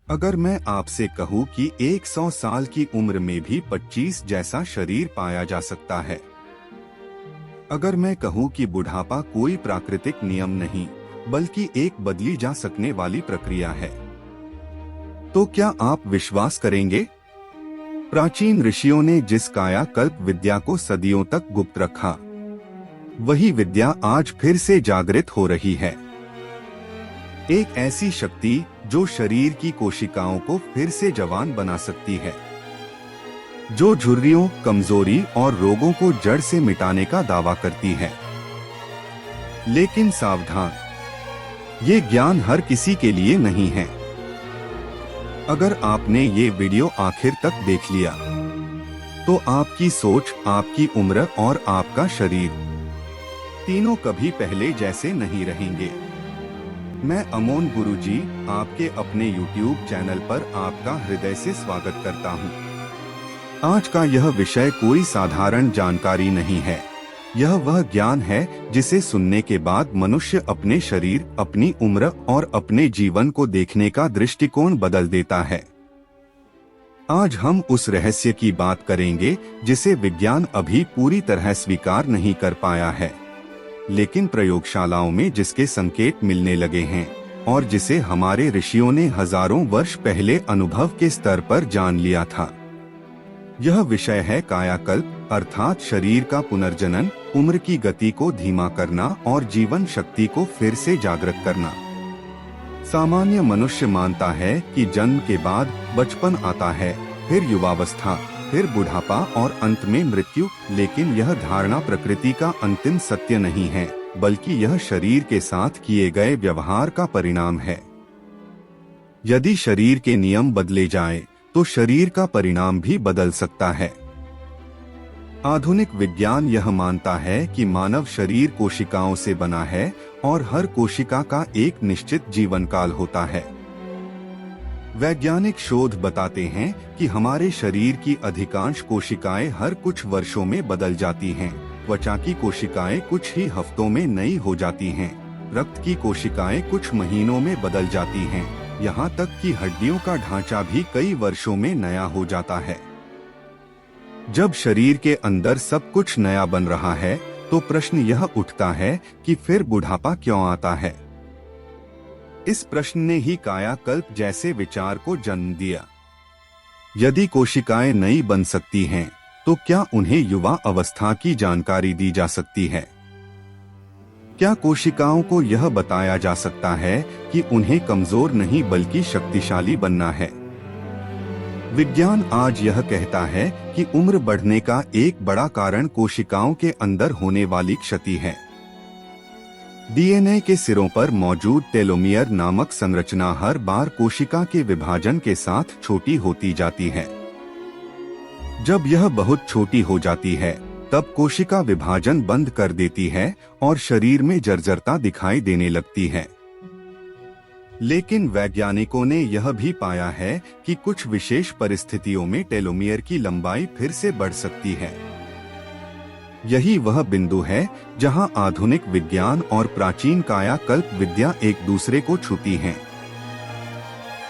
अगर मैं आपसे कहूं कि 100 साल की उम्र में भी 25 जैसा शरीर पाया जा सकता है, अगर मैं कहूं कि बुढ़ापा कोई प्राकृतिक नियम नहीं बल्कि एक बदली जा सकने वाली प्रक्रिया है, तो क्या आप विश्वास करेंगे? प्राचीन ऋषियों ने जिस कायाकल्प विद्या को सदियों तक गुप्त रखा, वही विद्या आज फिर से जागृत हो रही है। एक ऐसी शक्ति जो शरीर की कोशिकाओं को फिर से जवान बना सकती है, जो झुर्रियों, कमजोरी और रोगों को जड़ से मिटाने का दावा करती है। लेकिन सावधान, ये ज्ञान हर किसी के लिए नहीं है। अगर आपने ये वीडियो आखिर तक देख लिया, तो आपकी सोच, आपकी उम्र और आपका शरीर तीनों कभी पहले जैसे नहीं रहेंगे। मैं अमोन गुरुजी आपके अपने YouTube चैनल पर आपका हृदय से स्वागत करता हूं। आज का यह विषय कोई साधारण जानकारी नहीं है। यह वह ज्ञान है जिसे सुनने के बाद मनुष्य अपने शरीर, अपनी उम्र और अपने जीवन को देखने का दृष्टिकोण बदल देता है। आज हम उस रहस्य की बात करेंगे जिसे विज्ञान अभी पूरी तरह स्वीकार नहीं कर पाया है, लेकिन प्रयोगशालाओं में जिसके संकेत मिलने लगे हैं और जिसे हमारे ऋषियों ने हजारों वर्ष पहले अनुभव के स्तर पर जान लिया था। यह विषय है कायाकल्प, अर्थात शरीर का पुनर्जनन, उम्र की गति को धीमा करना और जीवन शक्ति को फिर से जागृत करना। सामान्य मनुष्य मानता है कि जन्म के बाद बचपन आता है, फिर युवावस्था, फिर बुढ़ापा और अंत में मृत्यु। लेकिन यह धारणा प्रकृति का अंतिम सत्य नहीं है, बल्कि यह शरीर के साथ किए गए व्यवहार का परिणाम है। यदि शरीर के नियम बदले जाएं, तो शरीर का परिणाम भी बदल सकता है। आधुनिक विज्ञान यह मानता है कि मानव शरीर कोशिकाओं से बना है और हर कोशिका का एक निश्चित जीवन काल होता है। वैज्ञानिक शोध बताते हैं कि हमारे शरीर की अधिकांश कोशिकाएं हर कुछ वर्षों में बदल जाती हैं। त्वचा की कोशिकाएं कुछ ही हफ्तों में नई हो जाती हैं। रक्त की कोशिकाएं कुछ महीनों में बदल जाती हैं। यहाँ तक कि हड्डियों का ढांचा भी कई वर्षों में नया हो जाता है। जब शरीर के अंदर सब कुछ नया बन रहा है, तो प्रश्न यह उठता है कि फिर बुढ़ापा क्यों आता है? इस प्रश्न ने ही कायाकल्प जैसे विचार को जन्म दिया। यदि कोशिकाएं नई बन सकती हैं, तो क्या उन्हें युवा अवस्था की जानकारी दी जा सकती है? क्या कोशिकाओं को यह बताया जा सकता है कि उन्हें कमजोर नहीं बल्कि शक्तिशाली बनना है? विज्ञान आज यह कहता है कि उम्र बढ़ने का एक बड़ा कारण कोशिकाओं के अंदर होने वाली क्षति है। डीएनए के सिरों पर मौजूद टेलोमियर नामक संरचना हर बार कोशिका के विभाजन के साथ छोटी होती जाती है। जब यह बहुत छोटी हो जाती है, तब कोशिका विभाजन बंद कर देती है और शरीर में जर्जरता दिखाई देने लगती है। लेकिन वैज्ञानिकों ने यह भी पाया है कि कुछ विशेष परिस्थितियों में टेलोमियर की लंबाई फिर से बढ़ सकती है। यही वह बिंदु है जहां आधुनिक विज्ञान और प्राचीन कायाकल्प विद्या एक दूसरे को छूती हैं।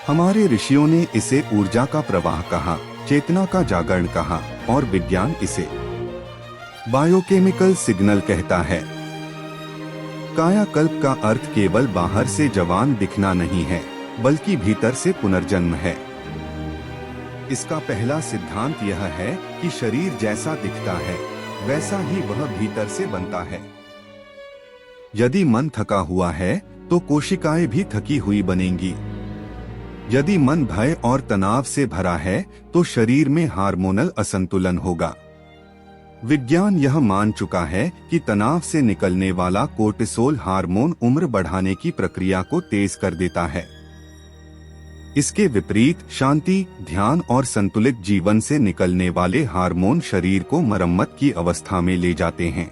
हमारे ऋषियों ने इसे ऊर्जा का प्रवाह कहा, चेतना का जागरण कहा और विज्ञान इसे बायोकेमिकल सिग्नल कहता है। कायाकल्प का अर्थ केवल बाहर से जवान दिखना नहीं है, बल्कि भीतर से पुनर्जन्म है। इसका पहला सिद्धांत यह है कि शरीर जैसा दिखता है, वैसा ही वह भीतर से बनता है। यदि मन थका हुआ है, तो कोशिकाएं भी थकी हुई बनेंगी। यदि मन भय और तनाव से भरा है, तो शरीर में हार्मोनल असंतुलन होगा। विज्ञान यह मान चुका है कि तनाव से निकलने वाला कोर्टिसोल हार्मोन उम्र बढ़ाने की प्रक्रिया को तेज कर देता है। इसके विपरीत शांति, ध्यान और संतुलित जीवन से निकलने वाले हार्मोन शरीर को मरम्मत की अवस्था में ले जाते हैं।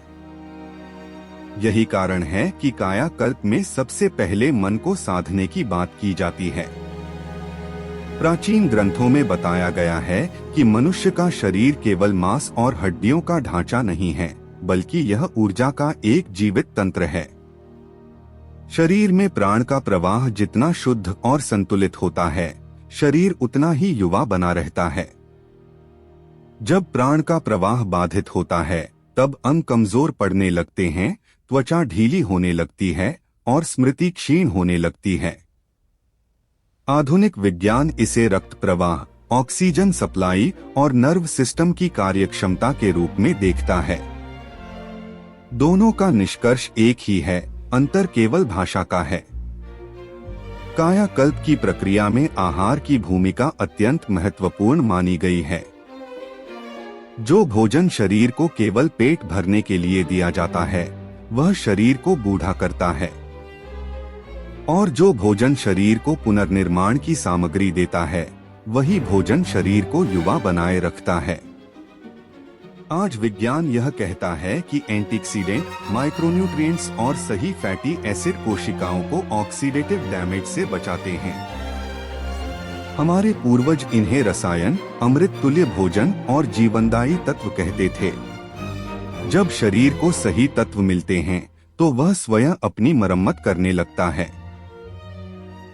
यही कारण है कि कायाकल्प में सबसे पहले मन को साधने की बात की जाती है। प्राचीन ग्रंथों में बताया गया है कि मनुष्य का शरीर केवल मांस और हड्डियों का ढांचा नहीं है, बल्कि यह ऊर्जा का एक जीवित तंत्र है। शरीर में प्राण का प्रवाह जितना शुद्ध और संतुलित होता है, शरीर उतना ही युवा बना रहता है। जब प्राण का प्रवाह बाधित होता है, तब अंग कमजोर पड़ने लगते हैं, त्वचा ढीली होने लगती है और स्मृति क्षीण होने लगती है। आधुनिक विज्ञान इसे रक्त प्रवाह, ऑक्सीजन सप्लाई और नर्व सिस्टम की कार्यक्षमता के रूप में देखता है। दोनों का निष्कर्ष एक ही है, अंतर केवल भाषा का है। कायाकल्प की प्रक्रिया में आहार की भूमिका अत्यंत महत्वपूर्ण मानी गई है। जो भोजन शरीर को केवल पेट भरने के लिए दिया जाता है, वह शरीर को बूढ़ा करता है, और जो भोजन शरीर को पुनर्निर्माण की सामग्री देता है, वही भोजन शरीर को युवा बनाए रखता है। आज विज्ञान यह कहता है कि एंटीऑक्सीडेंट, माइक्रोन्यूट्रिएंट्स और सही फैटी एसिड कोशिकाओं को ऑक्सीडेटिव डैमेज से बचाते हैं। हमारे पूर्वज इन्हें रसायन, अमृत तुल्य भोजन और जीवनदायी तत्व कहते थे। जब शरीर को सही तत्व मिलते हैं, तो वह स्वयं अपनी मरम्मत करने लगता है।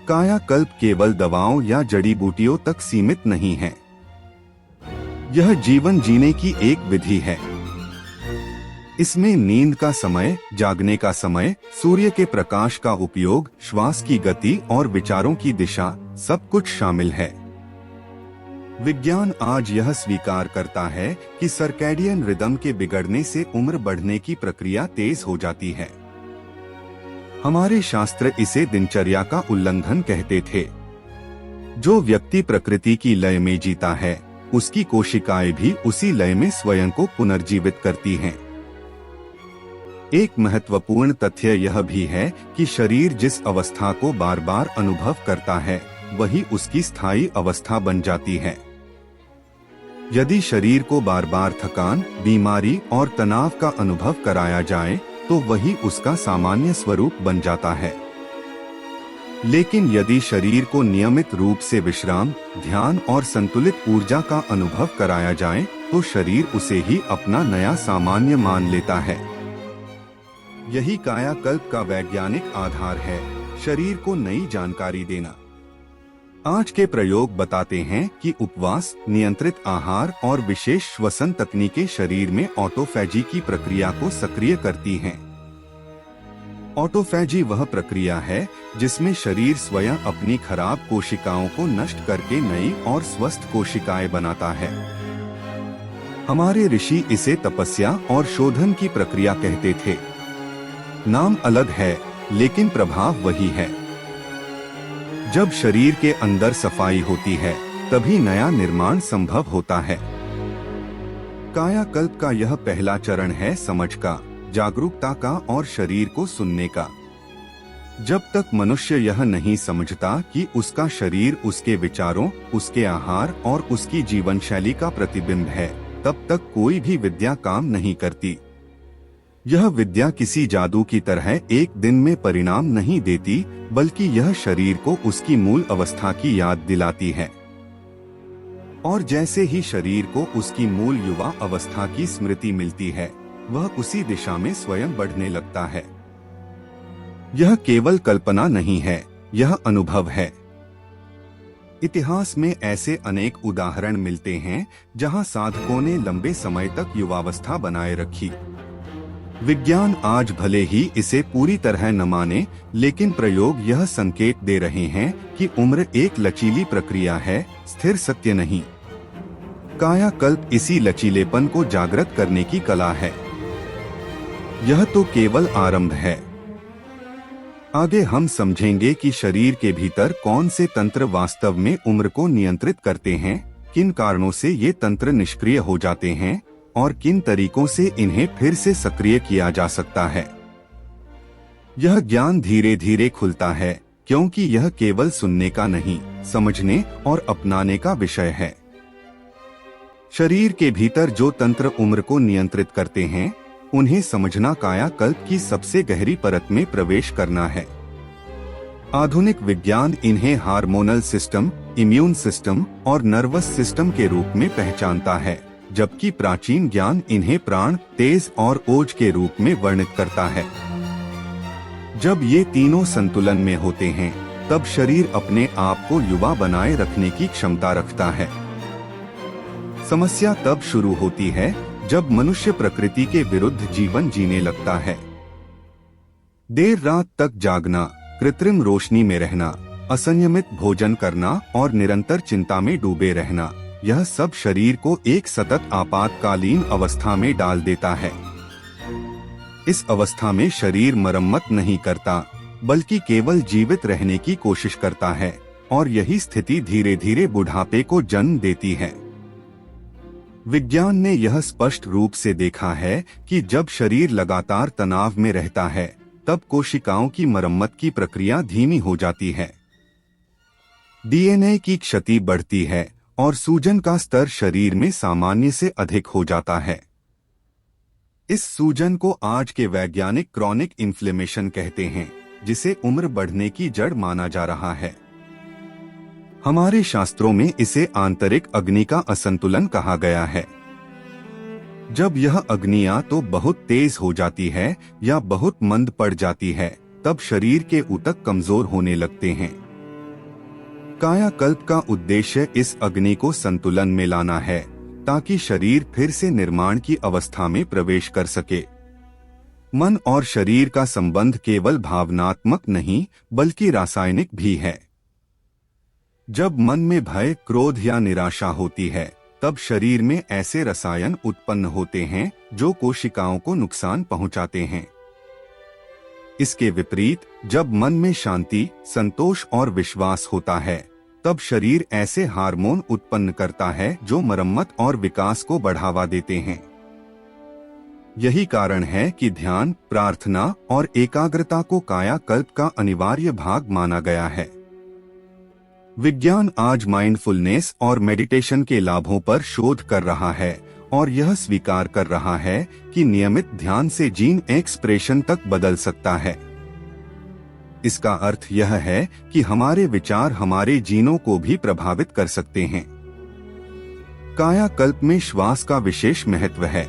कायाकल्प केवल दवाओं या जड़ी बूटियों तक सीमित नहीं है। यह जीवन जीने की एक विधि है। इसमें नींद का समय, जागने का समय, सूर्य के प्रकाश का उपयोग, श्वास की गति और विचारों की दिशा, सब कुछ शामिल है। विज्ञान आज यह स्वीकार करता है कि सर्कैडियन रिदम के बिगड़ने से उम्र बढ़ने की प्रक्रिया तेज हो जाती है। हमारे शास्त्र इसे दिनचर्या का उल्लंघन कहते थे। जो व्यक्ति प्रकृति की लय में जीता है, उसकी कोशिकाएं भी उसी लय में स्वयं को पुनर्जीवित करती हैं। एक महत्वपूर्ण तथ्य यह भी है कि शरीर जिस अवस्था को बार बार अनुभव करता है, वही उसकी स्थायी अवस्था बन जाती है। यदि शरीर को बार बार थकान, बीमारी और तनाव का अनुभव कराया जाए, तो वही उसका सामान्य स्वरूप बन जाता है। लेकिन यदि शरीर को नियमित रूप से विश्राम, ध्यान और संतुलित ऊर्जा का अनुभव कराया जाए, तो शरीर उसे ही अपना नया सामान्य मान लेता है। यही कायाकल्प का वैज्ञानिक आधार है, शरीर को नई जानकारी देना। आज के प्रयोग बताते हैं कि उपवास, नियंत्रित आहार और विशेष श्वसन तकनीकें शरीर में ऑटोफैजी की प्रक्रिया को सक्रिय करती हैं। ऑटोफैजी वह प्रक्रिया है जिसमें शरीर स्वयं अपनी खराब कोशिकाओं को नष्ट करके नई और स्वस्थ कोशिकाएं बनाता है। हमारे ऋषि इसे तपस्या और शोधन की प्रक्रिया कहते थे। नाम अलग है, लेकिन प्रभाव वही है। जब शरीर के अंदर सफाई होती है, तभी नया निर्माण संभव होता है। कायाकल्प का यह पहला चरण है समझ का, जागरूकता का और शरीर को सुनने का। जब तक मनुष्य यह नहीं समझता कि उसका शरीर उसके विचारों, उसके आहार और उसकी जीवन शैली का प्रतिबिंब है, तब तक कोई भी विद्या काम नहीं करती। यह विद्या किसी जादू की तरह एक दिन में परिणाम नहीं देती, बल्कि यह शरीर को उसकी मूल अवस्था की याद दिलाती है। और जैसे ही शरीर को उसकी मूल युवा अवस्था की स्मृति मिलती है, वह उसी दिशा में स्वयं बढ़ने लगता है। यह केवल कल्पना नहीं है, यह अनुभव है। इतिहास में ऐसे अनेक उदाहरण मिलते हैं जहां साधकों ने लंबे समय तक युवावस्था बनाए रखी। विज्ञान आज भले ही इसे पूरी तरह न माने, लेकिन प्रयोग यह संकेत दे रहे हैं कि उम्र एक लचीली प्रक्रिया है, स्थिर सत्य नहीं। कायाकल्प इसी लचीलेपन को जागृत करने की कला है। यह तो केवल आरंभ है। आगे हम समझेंगे कि शरीर के भीतर कौन से तंत्र वास्तव में उम्र को नियंत्रित करते हैं, किन कारणों से ये तंत्र निष्क्रिय हो जाते हैं और किन तरीकों से इन्हें फिर से सक्रिय किया जा सकता है। यह ज्ञान धीरे धीरे खुलता है, क्योंकि यह केवल सुनने का नहीं, समझने और अपनाने का विषय है। शरीर के भीतर जो तंत्र उम्र को नियंत्रित करते हैं, उन्हें समझना कायाकल्प की सबसे गहरी परत में प्रवेश करना है। आधुनिक विज्ञान इन्हें हार्मोनल सिस्टम, इम्यून सिस्टम और नर्वस सिस्टम के रूप में पहचानता है। जबकि प्राचीन ज्ञान इन्हें प्राण, तेज और ओज के रूप में वर्णित करता है। जब ये तीनों संतुलन में होते हैं, तब शरीर अपने आप को युवा बनाए रखने की क्षमता रखता है। समस्या तब शुरू होती है जब मनुष्य प्रकृति के विरुद्ध जीवन जीने लगता है। देर रात तक जागना, कृत्रिम रोशनी में रहना, असंयमित भोजन करना और निरंतर चिंता में डूबे रहना, यह सब शरीर को एक सतत आपातकालीन अवस्था में डाल देता है। इस अवस्था में शरीर मरम्मत नहीं करता, बल्कि केवल जीवित रहने की कोशिश करता है, और यही स्थिति धीरे धीरे बुढ़ापे को जन्म देती है। विज्ञान ने यह स्पष्ट रूप से देखा है कि जब शरीर लगातार तनाव में रहता है, तब कोशिकाओं की मरम्मत की प्रक्रिया धीमी हो जाती है। डीएनए की क्षति बढ़ती है और सूजन का स्तर शरीर में सामान्य से अधिक हो जाता है। इस सूजन को आज के वैज्ञानिक क्रॉनिक इन्फ्लेमेशन कहते हैं, जिसे उम्र बढ़ने की जड़ माना जा रहा है। हमारे शास्त्रों में इसे आंतरिक अग्नि का असंतुलन कहा गया है। जब यह अग्नि या तो बहुत तेज हो जाती है या बहुत मंद पड़ जाती है, तब शरीर के ऊतक कमजोर होने लगते हैं। कायाकल्प का उद्देश्य इस अग्नि को संतुलन में लाना है, ताकि शरीर फिर से निर्माण की अवस्था में प्रवेश कर सके। मन और शरीर का संबंध केवल भावनात्मक नहीं, बल्कि रासायनिक भी है। जब मन में भय, क्रोध या निराशा होती है, तब शरीर में ऐसे रसायन उत्पन्न होते हैं जो कोशिकाओं को नुकसान पहुंचाते हैं। इसके विपरीत, जब मन में शांति, संतोष और विश्वास होता है, तब शरीर ऐसे हार्मोन उत्पन्न करता है जो मरम्मत और विकास को बढ़ावा देते हैं। यही कारण है कि ध्यान, प्रार्थना और एकाग्रता को कायाकल्प का अनिवार्य भाग माना गया है। विज्ञान आज माइंडफुलनेस और मेडिटेशन के लाभों पर शोध कर रहा है और यह स्वीकार कर रहा है कि नियमित ध्यान से जीन एक्सप्रेशन तक बदल सकता है। इसका अर्थ यह है कि हमारे विचार हमारे जीनों को भी प्रभावित कर सकते हैं। कायाकल्प में श्वास का विशेष महत्व है।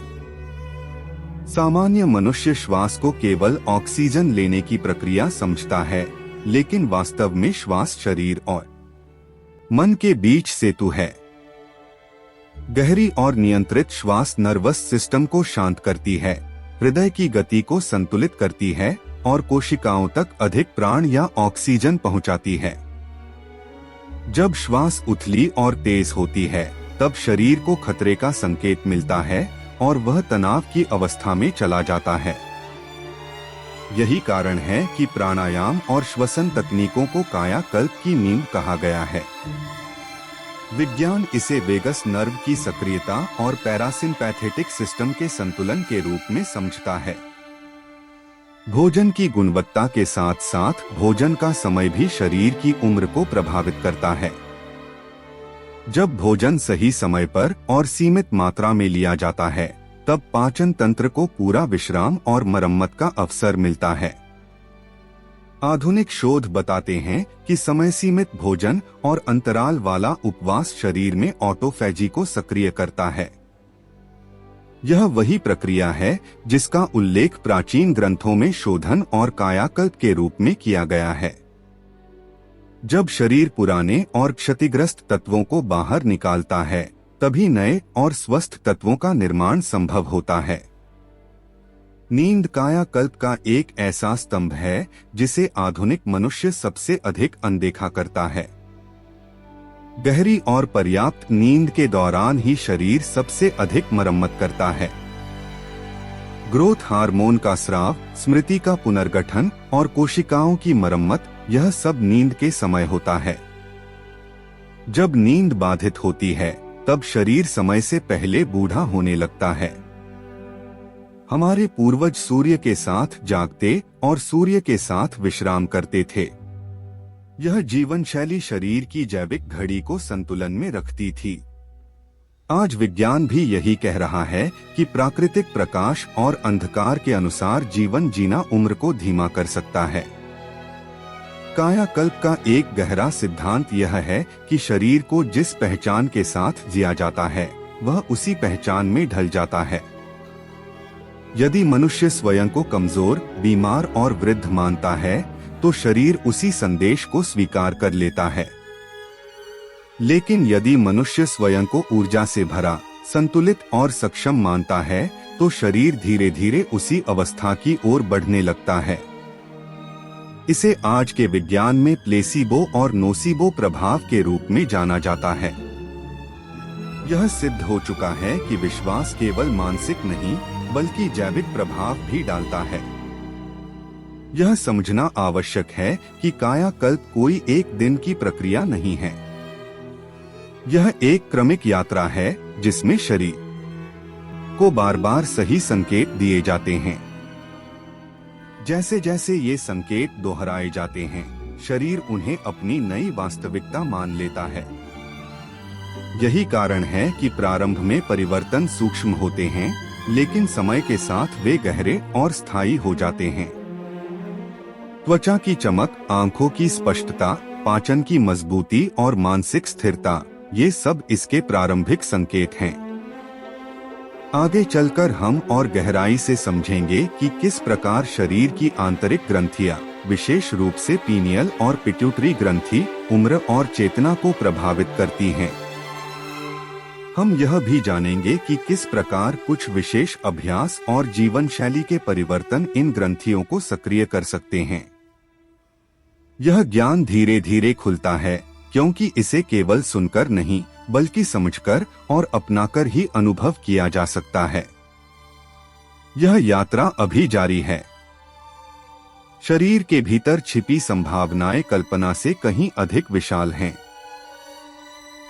सामान्य मनुष्य श्वास को केवल ऑक्सीजन लेने की प्रक्रिया समझता है, लेकिन वास्तव में श्वास शरीर और मन के बीच सेतु है। गहरी और नियंत्रित श्वास नर्वस सिस्टम को शांत करती है, हृदय की गति को संतुलित करती है और कोशिकाओं तक अधिक प्राण या ऑक्सीजन पहुंचाती है। जब श्वास उथली और तेज होती है, तब शरीर को खतरे का संकेत मिलता है और वह तनाव की अवस्था में चला जाता है। यही कारण है कि प्राणायाम और श्वसन तकनीकों को कायाकल्प की नींव कहा गया है। विज्ञान इसे वेगस नर्व की सक्रियता और पैरासिम्पैथेटिक सिस्टम के संतुलन के रूप में समझता है। भोजन की गुणवत्ता के साथ साथ भोजन का समय भी शरीर की उम्र को प्रभावित करता है। जब भोजन सही समय पर और सीमित मात्रा में लिया जाता है, तब पाचन तंत्र को पूरा विश्राम और मरम्मत का अवसर मिलता है। आधुनिक शोध बताते हैं कि समय सीमित भोजन और अंतराल वाला उपवास शरीर में ऑटोफैजी को सक्रिय करता है। यह वही प्रक्रिया है जिसका उल्लेख प्राचीन ग्रंथों में शोधन और कायाकल्प के रूप में किया गया है। जब शरीर पुराने और क्षतिग्रस्त तत्वों को बाहर निकालता है, तभी नए और स्वस्थ तत्वों का निर्माण संभव होता है। नींद कायाकल्प का एक ऐसा स्तंभ है जिसे आधुनिक मनुष्य सबसे अधिक अनदेखा करता है। गहरी और पर्याप्त नींद के दौरान ही शरीर सबसे अधिक मरम्मत करता है। ग्रोथ हार्मोन का स्राव, स्मृति का पुनर्गठन और कोशिकाओं की मरम्मत, यह सब नींद के समय होता है। जब नींद बाधित होती है, तब शरीर समय से पहले बूढ़ा होने लगता है। हमारे पूर्वज सूर्य के साथ जागते और सूर्य के साथ विश्राम करते थे। यह जीवन शैली शरीर की जैविक घड़ी को संतुलन में रखती थी। आज विज्ञान भी यही कह रहा है कि प्राकृतिक प्रकाश और अंधकार के अनुसार जीवन जीना उम्र को धीमा कर सकता है। कायाकल्प का एक गहरा सिद्धांत यह है कि शरीर को जिस पहचान के साथ जिया जाता है, वह उसी पहचान में ढल जाता है। यदि मनुष्य स्वयं को कमजोर, बीमार और वृद्ध मानता है, तो शरीर उसी संदेश को स्वीकार कर लेता है। लेकिन यदि मनुष्य स्वयं को ऊर्जा से भरा, संतुलित और सक्षम मानता है, तो शरीर धीरे धीरे उसी अवस्था की ओर बढ़ने लगता है। इसे आज के विज्ञान में प्लेसीबो और नोसीबो प्रभाव के रूप में जाना जाता है। यह सिद्ध हो चुका है कि विश्वास केवल मानसिक नहीं, बल्कि जैविक प्रभाव भी डालता है। यह समझना आवश्यक है कि कायाकल्प कोई एक दिन की प्रक्रिया नहीं है। यह एक क्रमिक यात्रा है जिसमें शरीर को बार बार सही संकेत दिए जाते हैं। जैसे जैसे ये संकेत दोहराए जाते हैं, शरीर उन्हें अपनी नई वास्तविकता मान लेता है। यही कारण है कि प्रारंभ में परिवर्तन सूक्ष्म होते हैं, लेकिन समय के साथ वे गहरे और स्थायी हो जाते हैं। त्वचा की चमक, आंखों की स्पष्टता, पाचन की मजबूती और मानसिक स्थिरता, ये सब इसके प्रारंभिक संकेत हैं। आगे चलकर हम और गहराई से समझेंगे कि किस प्रकार शरीर की आंतरिक ग्रंथियां, विशेष रूप से पीनियल और पिट्यूटरी ग्रंथि, उम्र और चेतना को प्रभावित करती हैं। हम यह भी जानेंगे कि किस प्रकार कुछ विशेष अभ्यास और जीवन शैली के परिवर्तन इन ग्रंथियों को सक्रिय कर सकते हैं। यह ज्ञान धीरे धीरे खुलता है, क्योंकि इसे केवल सुनकर नहीं, बल्कि समझकर और अपनाकर ही अनुभव किया जा सकता है। यह यात्रा अभी जारी है। शरीर के भीतर छिपी संभावनाएं कल्पना से कहीं अधिक विशाल हैं।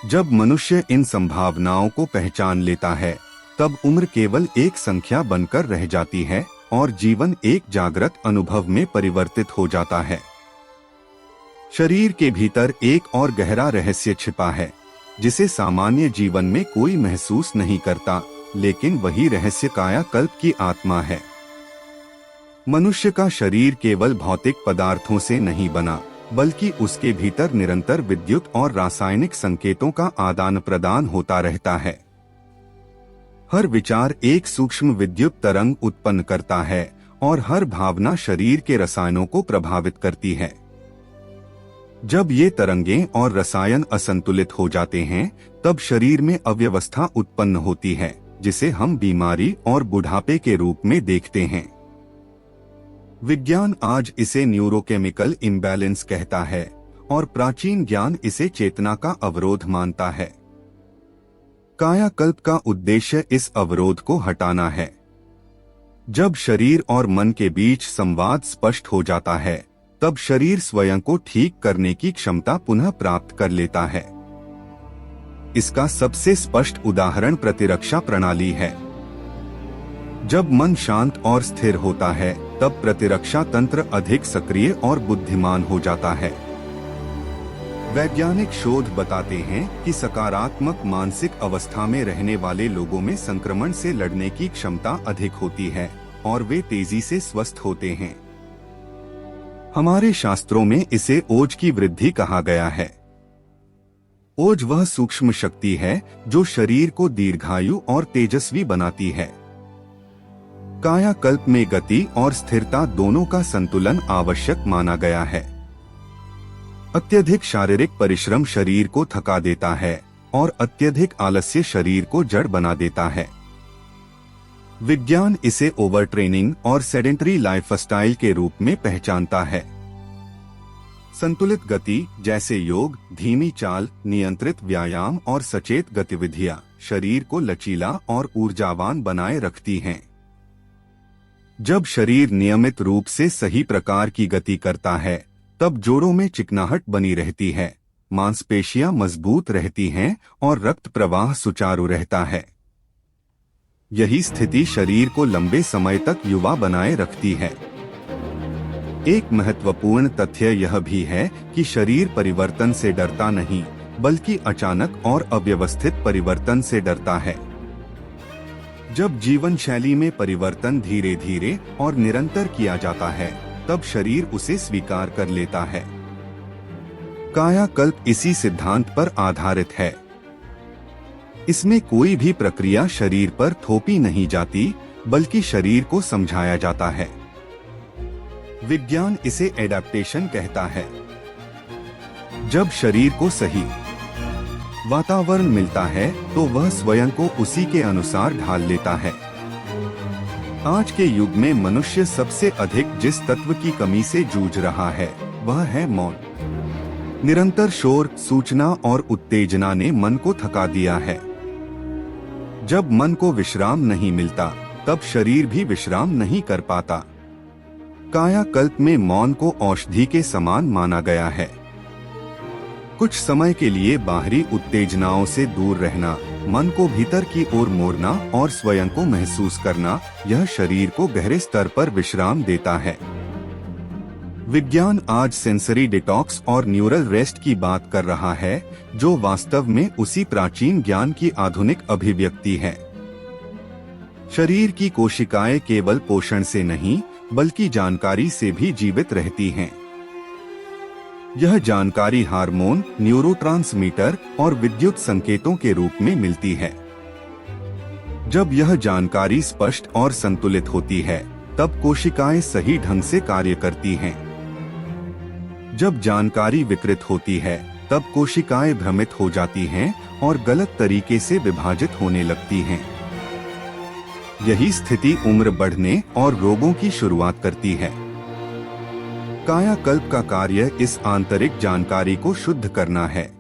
जब मनुष्य इन संभावनाओं को पहचान लेता है, तब उम्र केवल एक संख्या बनकर रह जाती है और जीवन एक जागृत अनुभव में परिवर्तित हो जाता है। शरीर के भीतर एक और गहरा रहस्य छिपा है, जिसे सामान्य जीवन में कोई महसूस नहीं करता, लेकिन वही रहस्य कायाकल्प की आत्मा है। मनुष्य का शरीर केवल भौतिक पदार्थों से नहीं बना, बल्कि उसके भीतर निरंतर विद्युत और रासायनिक संकेतों का आदान प्रदान होता रहता है। हर विचार एक सूक्ष्म विद्युत तरंग उत्पन्न करता है और हर भावना शरीर के रसायनों को प्रभावित करती है। जब ये तरंगें और रसायन असंतुलित हो जाते हैं, तब शरीर में अव्यवस्था उत्पन्न होती है, जिसे हम बीमारी और बुढ़ापे के रूप में देखते हैं। विज्ञान आज इसे न्यूरोकेमिकल इम्बैलेंस कहता है और प्राचीन ज्ञान इसे चेतना का अवरोध मानता है। कायाकल्प का उद्देश्य इस अवरोध को हटाना है। जब शरीर और मन के बीच संवाद स्पष्ट हो जाता है, तब शरीर स्वयं को ठीक करने की क्षमता पुनः प्राप्त कर लेता है। इसका सबसे स्पष्ट उदाहरण प्रतिरक्षा प्रणाली है। जब मन शांत और स्थिर होता है, तब प्रतिरक्षा तंत्र अधिक सक्रिय और बुद्धिमान हो जाता है। वैज्ञानिक शोध बताते हैं कि सकारात्मक मानसिक अवस्था में रहने वाले लोगों में संक्रमण से लड़ने की क्षमता अधिक होती है और वे तेजी से स्वस्थ होते हैं। हमारे शास्त्रों में इसे ओज की वृद्धि कहा गया है। ओज वह सूक्ष्म शक्ति है जो शरीर को दीर्घायु और तेजस्वी बनाती है। कायाकल्प में गति और स्थिरता दोनों का संतुलन आवश्यक माना गया है। अत्यधिक शारीरिक परिश्रम शरीर को थका देता है और अत्यधिक आलस्य शरीर को जड़ बना देता है। विज्ञान इसे ओवर ट्रेनिंग और सेडेंटरी लाइफस्टाइल के रूप में पहचानता है। संतुलित गति जैसे योग, धीमी चाल, नियंत्रित व्यायाम और सचेत गतिविधियां शरीर को लचीला और ऊर्जावान बनाए रखती हैं। जब शरीर नियमित रूप से सही प्रकार की गति करता है, तब जोड़ों में चिकनाहट बनी रहती है, मांसपेशियां मजबूत रहती हैं और रक्त प्रवाह सुचारू रहता है। यही स्थिति शरीर को लंबे समय तक युवा बनाए रखती है। एक महत्वपूर्ण तथ्य यह भी है कि शरीर परिवर्तन से डरता नहीं, बल्कि अचानक और अव्यवस्थित परिवर्तन से डरता है। जब जीवन शैली में परिवर्तन धीरे धीरे और निरंतर किया जाता है, तब शरीर उसे स्वीकार कर लेता है। कायाकल्प इसी सिद्धांत पर आधारित है। इसमें कोई भी प्रक्रिया शरीर पर थोपी नहीं जाती, बल्कि शरीर को समझाया जाता है। विज्ञान इसे एडेप्टेशन कहता है। जब शरीर को सही वातावरण मिलता है तो वह स्वयं को उसी के अनुसार ढाल लेता है। आज के युग में मनुष्य सबसे अधिक जिस तत्व की कमी से जूझ रहा है वह है मौन। निरंतर शोर, सूचना और उत्तेजना ने मन को थका दिया है। जब मन को विश्राम नहीं मिलता तब शरीर भी विश्राम नहीं कर पाता। कायाकल्प में मौन को औषधि के समान माना गया है। कुछ समय के लिए बाहरी उत्तेजनाओं से दूर रहना, मन को भीतर की ओर मोड़ना और स्वयं को महसूस करना, यह शरीर को गहरे स्तर पर विश्राम देता है। विज्ञान आज सेंसरी डिटॉक्स और न्यूरल रेस्ट की बात कर रहा है, जो वास्तव में उसी प्राचीन ज्ञान की आधुनिक अभिव्यक्ति है। शरीर की कोशिकाएं केवल पोषण से नहीं, बल्कि जानकारी से भी जीवित रहती हैं। यह जानकारी हार्मोन, न्यूरोट्रांसमीटर और विद्युत संकेतों के रूप में मिलती है। जब यह जानकारी स्पष्ट और संतुलित होती है, तब कोशिकाएं सही ढंग से कार्य करती हैं। जब जानकारी विकृत होती है, तब कोशिकाएं भ्रमित हो जाती हैं और गलत तरीके से विभाजित होने लगती हैं। यही स्थिति उम्र बढ़ने और रोगों की शुरुआत करती है। कायाकल्प का कार्य इस आंतरिक जानकारी को शुद्ध करना है।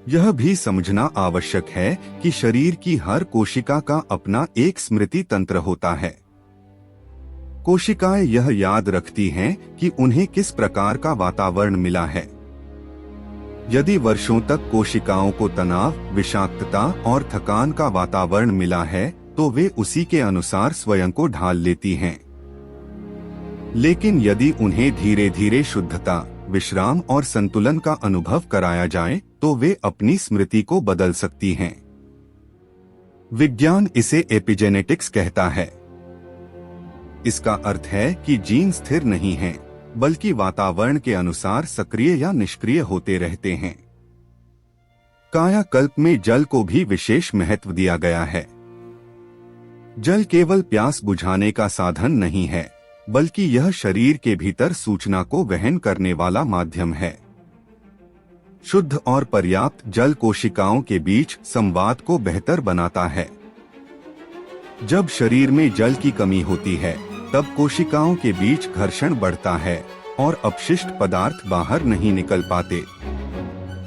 यह भी समझना आवश्यक है कि शरीर की हर कोशिका का अपना एक स्मृति तंत्र होता है। कोशिकाएं यह याद रखती हैं कि उन्हें किस प्रकार का वातावरण मिला है। यदि वर्षों तक कोशिकाओं को तनाव, विषाक्तता और थकान का वातावरण मिला है, तो वे उसी के अनुसार स्वयं को ढाल लेती हैं। लेकिन यदि उन्हें धीरे धीरे शुद्धता, विश्राम और संतुलन का अनुभव कराया जाए, तो वे अपनी स्मृति को बदल सकती हैं। विज्ञान इसे एपिजेनेटिक्स कहता है। इसका अर्थ है कि जीन स्थिर नहीं हैं, बल्कि वातावरण के अनुसार सक्रिय या निष्क्रिय होते रहते हैं। कायाकल्प में जल को भी विशेष महत्व दिया गया है। जल केवल प्यास बुझाने का साधन नहीं है, बल्कि यह शरीर के भीतर सूचना को वहन करने वाला माध्यम है। शुद्ध और पर्याप्त जल कोशिकाओं के बीच संवाद को बेहतर बनाता है। जब शरीर में जल की कमी होती है, तब कोशिकाओं के बीच घर्षण बढ़ता है और अपशिष्ट पदार्थ बाहर नहीं निकल पाते।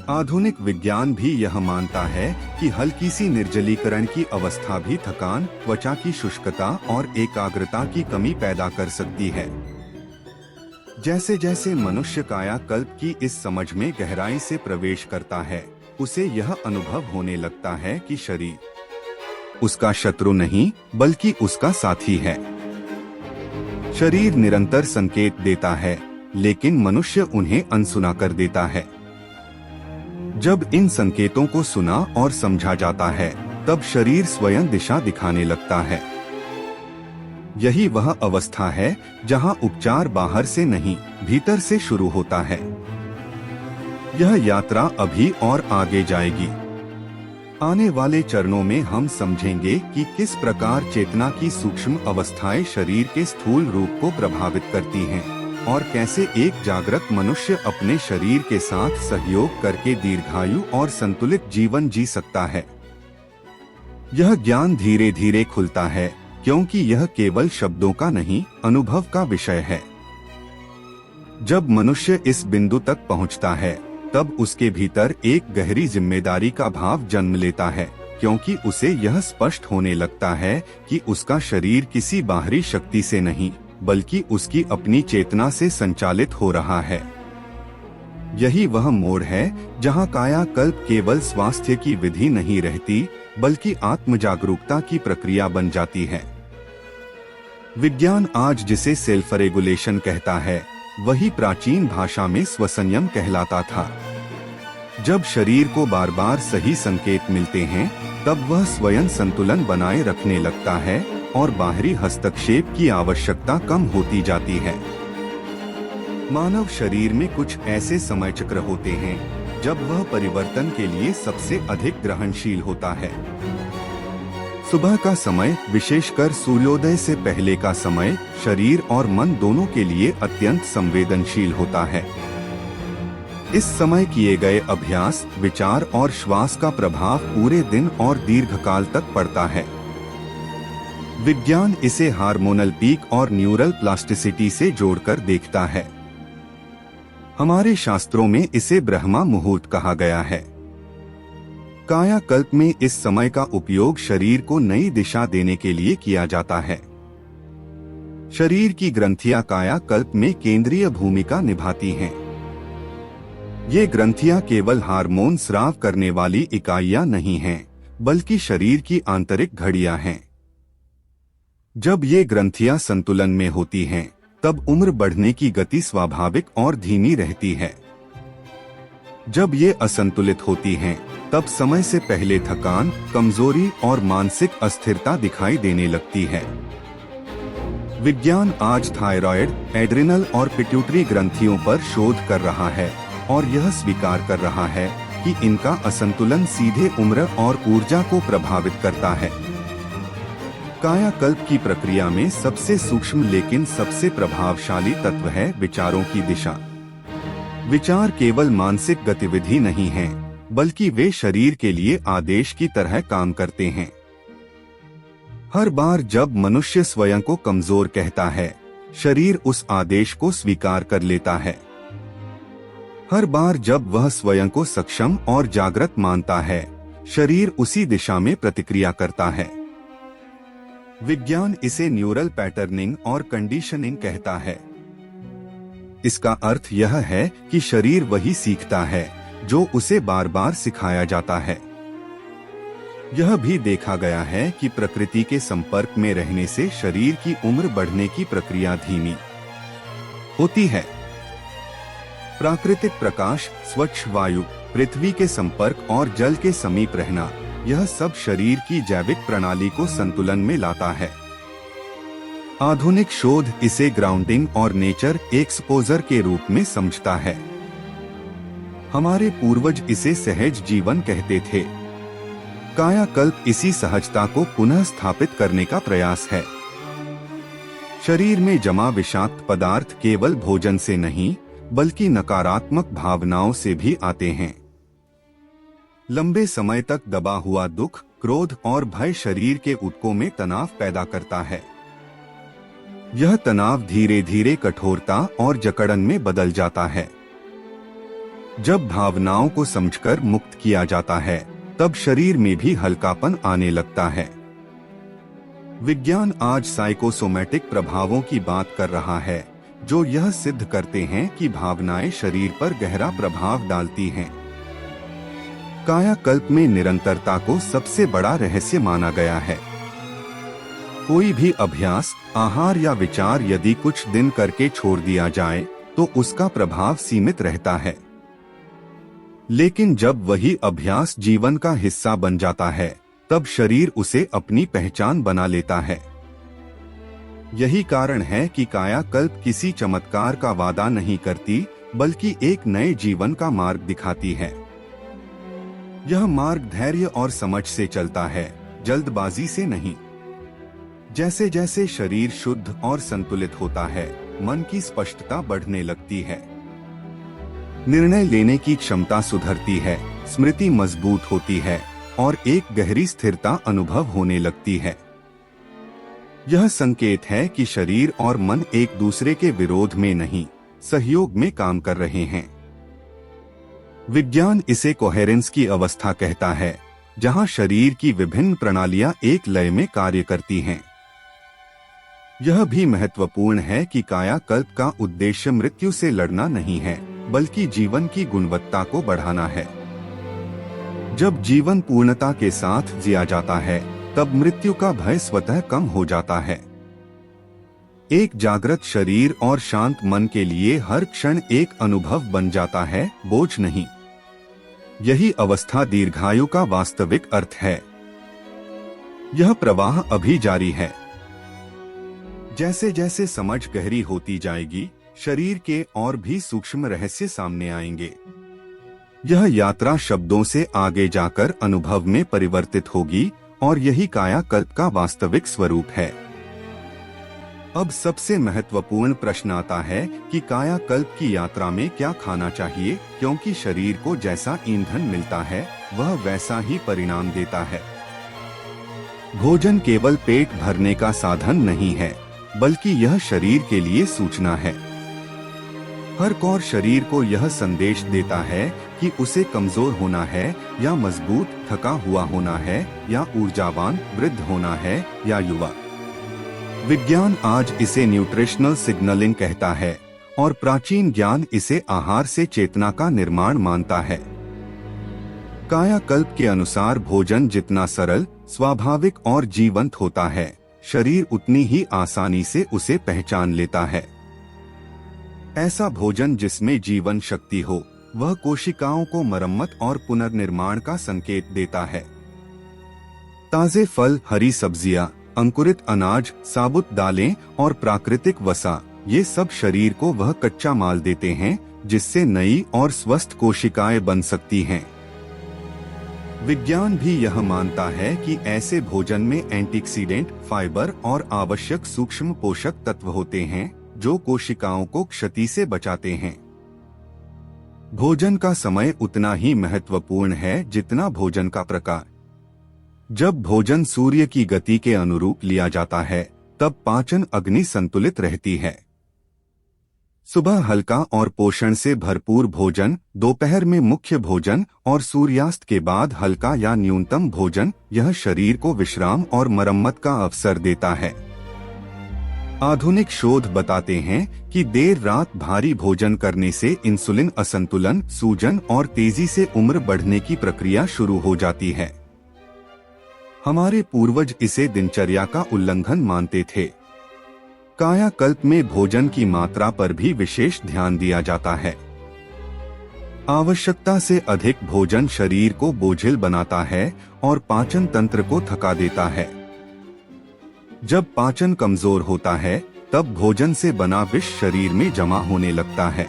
आधुनिक विज्ञान भी यह मानता है कि हल्की सी निर्जलीकरण की अवस्था भी थकान, त्वचा की शुष्कता और एकाग्रता की कमी पैदा कर सकती है। जैसे जैसे मनुष्य कायाकल्प की इस समझ में गहराई से प्रवेश करता है, उसे यह अनुभव होने लगता है कि शरीर उसका शत्रु नहीं, बल्कि उसका साथी है। शरीर निरंतर संकेत देता है, लेकिन मनुष्य उन्हें अनसुना कर देता है। जब इन संकेतों को सुना और समझा जाता है, तब शरीर स्वयं दिशा दिखाने लगता है। यही वह अवस्था है जहां उपचार बाहर से नहीं, भीतर से शुरू होता है। यह यात्रा अभी और आगे जाएगी। आने वाले चरणों में हम समझेंगे कि किस प्रकार चेतना की सूक्ष्म अवस्थाएं शरीर के स्थूल रूप को प्रभावित करती हैं और कैसे एक जागृत मनुष्य अपने शरीर के साथ सहयोग करके दीर्घायु और संतुलित जीवन जी सकता है। यह ज्ञान धीरे धीरे खुलता है, क्योंकि यह केवल शब्दों का नहीं, अनुभव का विषय है। जब मनुष्य इस बिंदु तक पहुंचता है, तब उसके भीतर एक गहरी जिम्मेदारी का भाव जन्म लेता है, क्योंकि उसे यह स्पष्ट होने लगता है कि उसका शरीर किसी बाहरी शक्ति से नहीं, बल्कि उसकी अपनी चेतना से संचालित हो रहा है। यही वह मोड़ है जहां कायाकल्प केवल स्वास्थ्य की विधि नहीं रहती, बल्कि आत्म जागरूकता की प्रक्रिया बन जाती है। विज्ञान आज जिसे सेल्फ रेगुलेशन कहता है, वही प्राचीन भाषा में स्वसंयम कहलाता था। जब शरीर को बार बार सही संकेत मिलते हैं, तब वह स्वयं संतुलन बनाए रखने लगता है और बाहरी हस्तक्षेप की आवश्यकता कम होती जाती है। मानव शरीर में कुछ ऐसे समय चक्र होते हैं जब वह परिवर्तन के लिए सबसे अधिक ग्रहणशील होता है। सुबह का समय, विशेषकर सूर्योदय से पहले का समय, शरीर और मन दोनों के लिए अत्यंत संवेदनशील होता है। इस समय किए गए अभ्यास, विचार और श्वास का प्रभाव पूरे दिन और दीर्घकाल तक पड़ता है। विज्ञान इसे हार्मोनल पीक और न्यूरल प्लास्टिसिटी से जोड़कर देखता है। हमारे शास्त्रों में इसे ब्रह्मा मुहूर्त कहा गया है। कायाकल्प में इस समय का उपयोग शरीर को नई दिशा देने के लिए किया जाता है। शरीर की ग्रंथियां कायाकल्प में केंद्रीय भूमिका निभाती हैं। ये ग्रंथियां केवल हार्मोन स्राव करने वाली इकाइयां नहीं हैं, बल्कि शरीर की आंतरिक घड़ियां हैं। जब ये ग्रंथियां संतुलन में होती हैं, तब उम्र बढ़ने की गति स्वाभाविक और धीमी रहती है। जब ये असंतुलित होती हैं, तब समय से पहले थकान, कमजोरी और मानसिक अस्थिरता दिखाई देने लगती है। विज्ञान आज थायराइड, एड्रिनल और पिट्यूटरी ग्रंथियों पर शोध कर रहा है और यह स्वीकार कर रहा है कि इनका असंतुलन सीधे उम्र और ऊर्जा को प्रभावित करता है। कायाकल्प की प्रक्रिया में सबसे सूक्ष्म लेकिन सबसे प्रभावशाली तत्व है विचारों की दिशा। विचार केवल मानसिक गतिविधि नहीं है, बल्कि वे शरीर के लिए आदेश की तरह काम करते हैं। हर बार जब मनुष्य स्वयं को कमजोर कहता है, शरीर उस आदेश को स्वीकार कर लेता है। हर बार जब वह स्वयं को सक्षम और जागृत मानता है, शरीर उसी दिशा में प्रतिक्रिया करता है। विज्ञान इसे न्यूरल पैटर्निंग और कंडीशनिंग कहता है। इसका अर्थ यह है कि शरीर वही सीखता है जो उसे बार बार सिखाया जाता है। यह भी देखा गया है कि प्रकृति के संपर्क में रहने से शरीर की उम्र बढ़ने की प्रक्रिया धीमी होती है। प्राकृतिक प्रकाश, स्वच्छ वायु, पृथ्वी के संपर्क और जल के समीप रहना, यह सब शरीर की जैविक प्रणाली को संतुलन में लाता है। आधुनिक शोध इसे ग्राउंडिंग और नेचर एक्सपोजर के रूप में समझता है। हमारे पूर्वज इसे सहज जीवन कहते थे। कायाकल्प इसी सहजता को पुनः स्थापित करने का प्रयास है। शरीर में जमा विषाक्त पदार्थ केवल भोजन से नहीं, बल्कि नकारात्मक भावनाओं से भी आते हैं। लंबे समय तक दबा हुआ दुख, क्रोध और भय शरीर के ऊतकों में तनाव पैदा करता है। यह तनाव धीरे धीरे कठोरता और जकड़न में बदल जाता है। जब भावनाओं को समझकर मुक्त किया जाता है, तब शरीर में भी हल्कापन आने लगता है। विज्ञान आज साइकोसोमैटिक प्रभावों की बात कर रहा है, जो यह सिद्ध करते हैं कि भावनाएं शरीर पर गहरा प्रभाव डालती हैं। कायाकल्प में निरंतरता को सबसे बड़ा रहस्य माना गया है। कोई भी अभ्यास, आहार या विचार यदि कुछ दिन करके छोड़ दिया जाए, तो उसका प्रभाव सीमित रहता है। लेकिन जब वही अभ्यास जीवन का हिस्सा बन जाता है, तब शरीर उसे अपनी पहचान बना लेता है। यही कारण है कि कायाकल्प किसी चमत्कार का वादा नहीं करती, बल्कि एक नए जीवन का मार्ग दिखाती है। यह मार्ग धैर्य और समझ से चलता है, जल्दबाजी से नहीं। जैसे जैसे शरीर शुद्ध और संतुलित होता है, मन की स्पष्टता बढ़ने लगती है। निर्णय लेने की क्षमता सुधरती है, स्मृति मजबूत होती है और एक गहरी स्थिरता अनुभव होने लगती है। यह संकेत है कि शरीर और मन एक दूसरे के विरोध में नहीं, सहयोग में काम कर रहे हैं। विज्ञान इसे कोहेरेंस की अवस्था कहता है, जहां शरीर की विभिन्न प्रणालियां एक लय में कार्य करती हैं। यह भी महत्वपूर्ण है कि कायाकल्प का उद्देश्य मृत्यु से लड़ना नहीं है, बल्कि जीवन की गुणवत्ता को बढ़ाना है। जब जीवन पूर्णता के साथ जिया जाता है, तब मृत्यु का भय स्वतः कम हो जाता है। एक जागृत शरीर और शांत मन के लिए हर क्षण एक अनुभव बन जाता है, बोझ नहीं। यही अवस्था दीर्घायु का वास्तविक अर्थ है। यह प्रवाह अभी जारी है। जैसे जैसे समझ गहरी होती जाएगी, शरीर के और भी सूक्ष्म रहस्य सामने आएंगे। यह यात्रा शब्दों से आगे जाकर अनुभव में परिवर्तित होगी और यही कायाकल्प का वास्तविक स्वरूप है। अब सबसे महत्वपूर्ण प्रश्न आता है कि कायाकल्प की यात्रा में क्या खाना चाहिए, क्योंकि शरीर को जैसा ईंधन मिलता है वह वैसा ही परिणाम देता है। भोजन केवल पेट भरने का साधन नहीं है, बल्कि यह शरीर के लिए सूचना है। हर कौर शरीर को यह संदेश देता है कि उसे कमजोर होना है या मजबूत, थका हुआ होना है या ऊर्जावान, वृद्ध होना है या युवा। विज्ञान आज इसे न्यूट्रिशनल सिग्नलिंग कहता है और प्राचीन ज्ञान इसे आहार से चेतना का निर्माण मानता है। कायाकल्प के अनुसार भोजन जितना सरल, स्वाभाविक और जीवंत होता है, शरीर उतनी ही आसानी से उसे पहचान लेता है। ऐसा भोजन जिसमें जीवन शक्ति हो, वह कोशिकाओं को मरम्मत और पुनर्निर्माण का संकेत देता है। ताजे फल, हरी सब्जियां, अंकुरित अनाज, साबुत दालें और प्राकृतिक वसा, ये सब शरीर को वह कच्चा माल देते हैं जिससे नई और स्वस्थ कोशिकाएं बन सकती हैं। विज्ञान भी यह मानता है कि ऐसे भोजन में एंटीऑक्सीडेंट, फाइबर और आवश्यक सूक्ष्म पोषक तत्व होते हैं जो कोशिकाओं को क्षति से बचाते हैं। भोजन का समय उतना ही महत्वपूर्ण है जितना भोजन का प्रकार। जब भोजन सूर्य की गति के अनुरूप लिया जाता है, तब पाचन अग्नि संतुलित रहती है। सुबह हल्का और पोषण से भरपूर भोजन, दोपहर में मुख्य भोजन और सूर्यास्त के बाद हल्का या न्यूनतम भोजन, यह शरीर को विश्राम और मरम्मत का अवसर देता है। आधुनिक शोध बताते हैं कि देर रात भारी भोजन करने से इंसुलिन असंतुलन, सूजन और तेजी से उम्र बढ़ने की प्रक्रिया शुरू हो जाती है। हमारे पूर्वज इसे दिनचर्या का उल्लंघन मानते थे। कायाकल्प में भोजन की मात्रा पर भी विशेष ध्यान दिया जाता है। आवश्यकता से अधिक भोजन शरीर को बोझिल बनाता है और पाचन तंत्र को थका देता है। जब पाचन कमजोर होता है, तब भोजन से बना विष शरीर में जमा होने लगता है।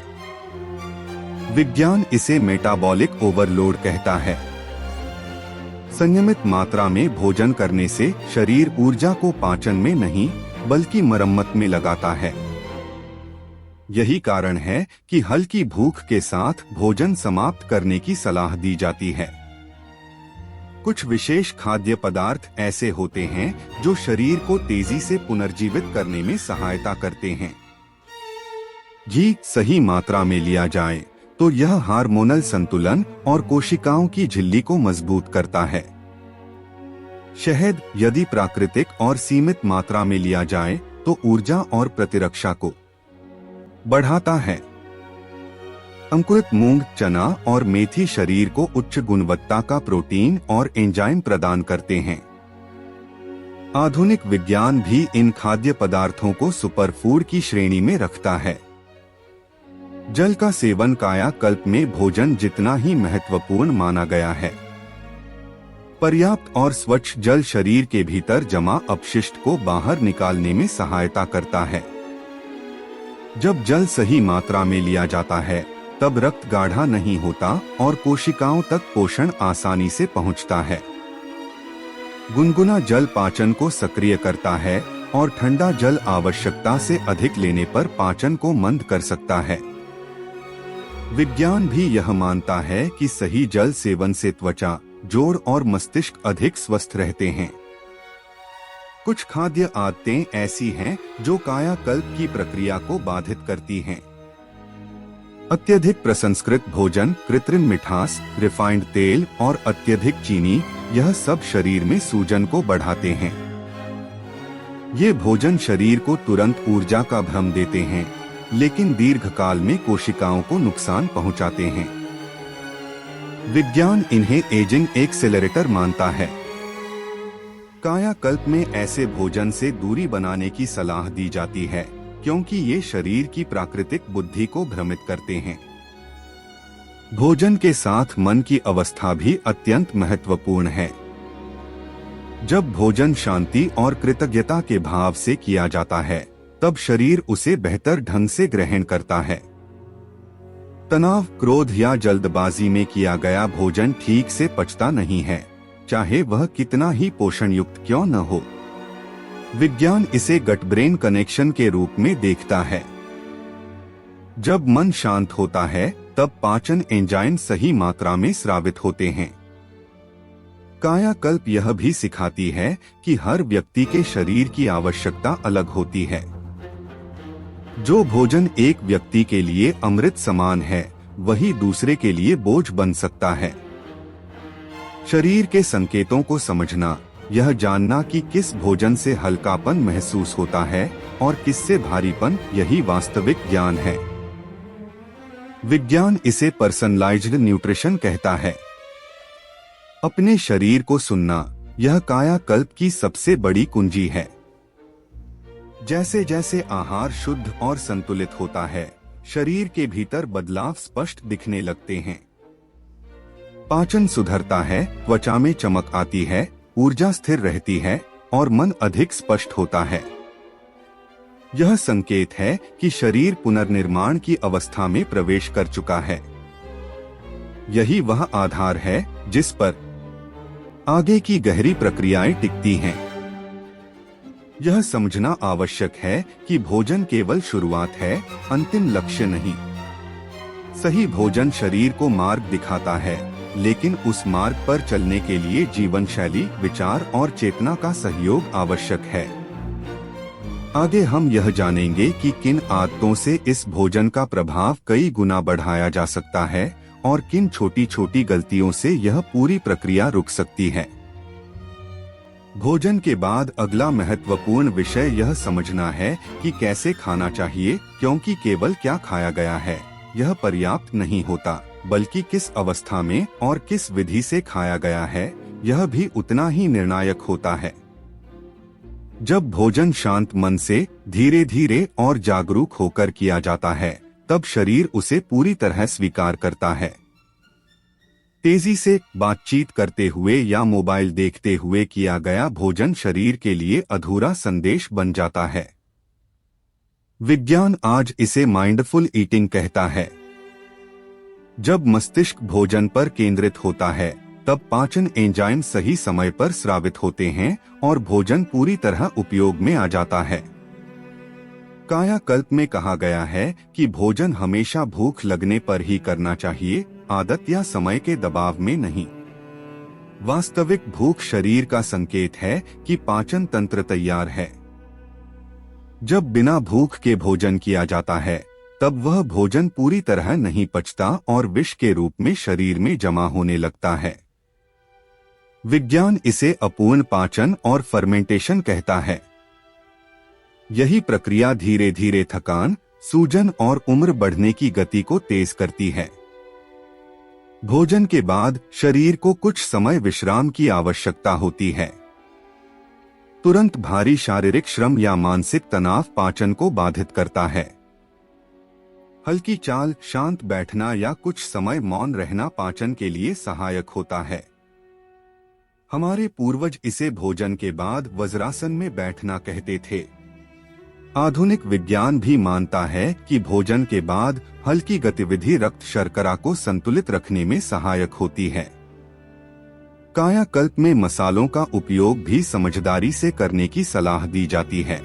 विज्ञान इसे मेटाबॉलिक ओवरलोड कहता है। संयमित मात्रा में भोजन करने से शरीर ऊर्जा को पाचन में नहीं बल्कि मरम्मत में लगाता है। यही कारण है कि हल्की भूख के साथ भोजन समाप्त करने की सलाह दी जाती है। कुछ विशेष खाद्य पदार्थ ऐसे होते हैं जो शरीर को तेजी से पुनर्जीवित करने में सहायता करते हैं। घी सही मात्रा में लिया जाए तो यह हार्मोनल संतुलन और कोशिकाओं की झिल्ली को मजबूत करता है। शहद यदि प्राकृतिक और सीमित मात्रा में लिया जाए तो ऊर्जा और प्रतिरक्षा को बढ़ाता है। अंकुरित मूंग, चना और मेथी शरीर को उच्च गुणवत्ता का प्रोटीन और एंजाइम प्रदान करते हैं। आधुनिक विज्ञान भी इन खाद्य पदार्थों को सुपरफूड की श्रेणी में रखता है। जल का सेवन कायाकल्प में भोजन जितना ही महत्वपूर्ण माना गया है। पर्याप्त और स्वच्छ जल शरीर के भीतर जमा अपशिष्ट को बाहर निकालने में सहायता करता है। जब जल सही मात्रा में लिया जाता है, तब रक्त गाढ़ा नहीं होता और कोशिकाओं तक पोषण आसानी से पहुंचता है। गुनगुना जल पाचन को सक्रिय करता है और ठंडा जल आवश्यकता से अधिक लेने पर पाचन को मंद कर सकता है। विज्ञान भी यह मानता है कि सही जल सेवन से त्वचा, जोड़ और मस्तिष्क अधिक स्वस्थ रहते हैं। कुछ खाद्य आदतें ऐसी हैं जो कायाकल्प की प्रक्रिया को बाधित करती हैं। अत्यधिक प्रसंस्कृत भोजन, कृत्रिम मिठास, रिफाइंड तेल और अत्यधिक चीनी, यह सब शरीर में सूजन को बढ़ाते हैं। ये भोजन शरीर को तुरंत ऊर्जा का भ्रम देते हैं, लेकिन दीर्घकाल में कोशिकाओं को नुकसान पहुंचाते हैं। विज्ञान इन्हें एजिंग एक्सेलरेटर मानता है। कायाकल्प में ऐसे भोजन से दूरी बनाने की सलाह दी जाती है, क्योंकि ये शरीर की प्राकृतिक बुद्धि को भ्रमित करते हैं। भोजन के साथ मन की अवस्था भी अत्यंत महत्वपूर्ण है। जब भोजन शांति और कृतज्ञता के भाव से किया जाता है, तब शरीर उसे बेहतर ढंग से ग्रहण करता है। तनाव, क्रोध या जल्दबाजी में किया गया भोजन ठीक से पचता नहीं है, चाहे वह कितना ही पोषण युक्त क्यों न हो। विज्ञान इसे गट ब्रेन कनेक्शन के रूप में देखता है। जब मन शांत होता है तब पाचन एंजाइम सही मात्रा में स्रावित होते हैं। कायाकल्प यह भी सिखाती है कि हर व्यक्ति के शरीर की आवश्यकता अलग होती है। जो भोजन एक व्यक्ति के लिए अमृत समान है, वही दूसरे के लिए बोझ बन सकता है। शरीर के संकेतों को समझना, यह जानना कि किस भोजन से हल्कापन महसूस होता है और किससे भारीपन, यही वास्तविक ज्ञान है। विज्ञान इसे पर्सनलाइज्ड न्यूट्रिशन कहता है। अपने शरीर को सुनना, यह कायाकल्प की सबसे बड़ी कुंजी है। जैसे जैसे आहार शुद्ध और संतुलित होता है, शरीर के भीतर बदलाव स्पष्ट दिखने लगते हैं। पाचन सुधरता है, त्वचा में चमक आती है, ऊर्जा स्थिर रहती है और मन अधिक स्पष्ट होता है। यह संकेत है कि शरीर पुनर्निर्माण की अवस्था में प्रवेश कर चुका है। यही वह आधार है जिस पर आगे की गहरी प्रक्रियाएं टिकती हैं। यह समझना आवश्यक है कि भोजन केवल शुरुआत है, अंतिम लक्ष्य नहीं। सही भोजन शरीर को मार्ग दिखाता है, लेकिन उस मार्ग पर चलने के लिए जीवन शैली, विचार और चेतना का सहयोग आवश्यक है। आगे हम यह जानेंगे कि किन आदतों से इस भोजन का प्रभाव कई गुना बढ़ाया जा सकता है और किन छोटी छोटी गलतियों से यह पूरी प्रक्रिया रुक सकती है। भोजन के बाद अगला महत्वपूर्ण विषय यह समझना है कि कैसे खाना चाहिए, क्योंकि केवल क्या खाया गया है यह पर्याप्त नहीं होता, बल्कि किस अवस्था में और किस विधि से खाया गया है यह भी उतना ही निर्णायक होता है। जब भोजन शांत मन से, धीरे धीरे और जागरूक होकर किया जाता है, तब शरीर उसे पूरी तरह स्वीकार करता है। तेजी से बातचीत करते हुए या मोबाइल देखते हुए किया गया भोजन शरीर के लिए अधूरा संदेश बन जाता है। विज्ञान आज इसे माइंडफुल ईटिंग कहता है। जब मस्तिष्क भोजन पर केंद्रित होता है, तब पाचन एंजाइम सही समय पर स्रावित होते हैं और भोजन पूरी तरह उपयोग में आ जाता है। कायाकल्प में कहा गया है कि भोजन हमेशा भूख लगने पर ही करना चाहिए, आदत या समय के दबाव में नहीं। वास्तविक भूख शरीर का संकेत है कि पाचन तंत्र तैयार है। जब बिना भूख के भोजन किया जाता है, तब वह भोजन पूरी तरह नहीं पचता और विष के रूप में शरीर में जमा होने लगता है। विज्ञान इसे अपूर्ण पाचन और फर्मेंटेशन कहता है। यही प्रक्रिया धीरे धीरे थकान, सूजन और उम्र बढ़ने की गति को तेज करती है। भोजन के बाद शरीर को कुछ समय विश्राम की आवश्यकता होती है। तुरंत भारी शारीरिक श्रम या मानसिक तनाव पाचन को बाधित करता है। हल्की चाल, शांत बैठना या कुछ समय मौन रहना पाचन के लिए सहायक होता है। हमारे पूर्वज इसे भोजन के बाद वज्रासन में बैठना कहते थे। आधुनिक विज्ञान भी मानता है कि भोजन के बाद हल्की गतिविधि रक्त शर्करा को संतुलित रखने में सहायक होती है। कायाकल्प में मसालों का उपयोग भी समझदारी से करने की सलाह दी जाती है।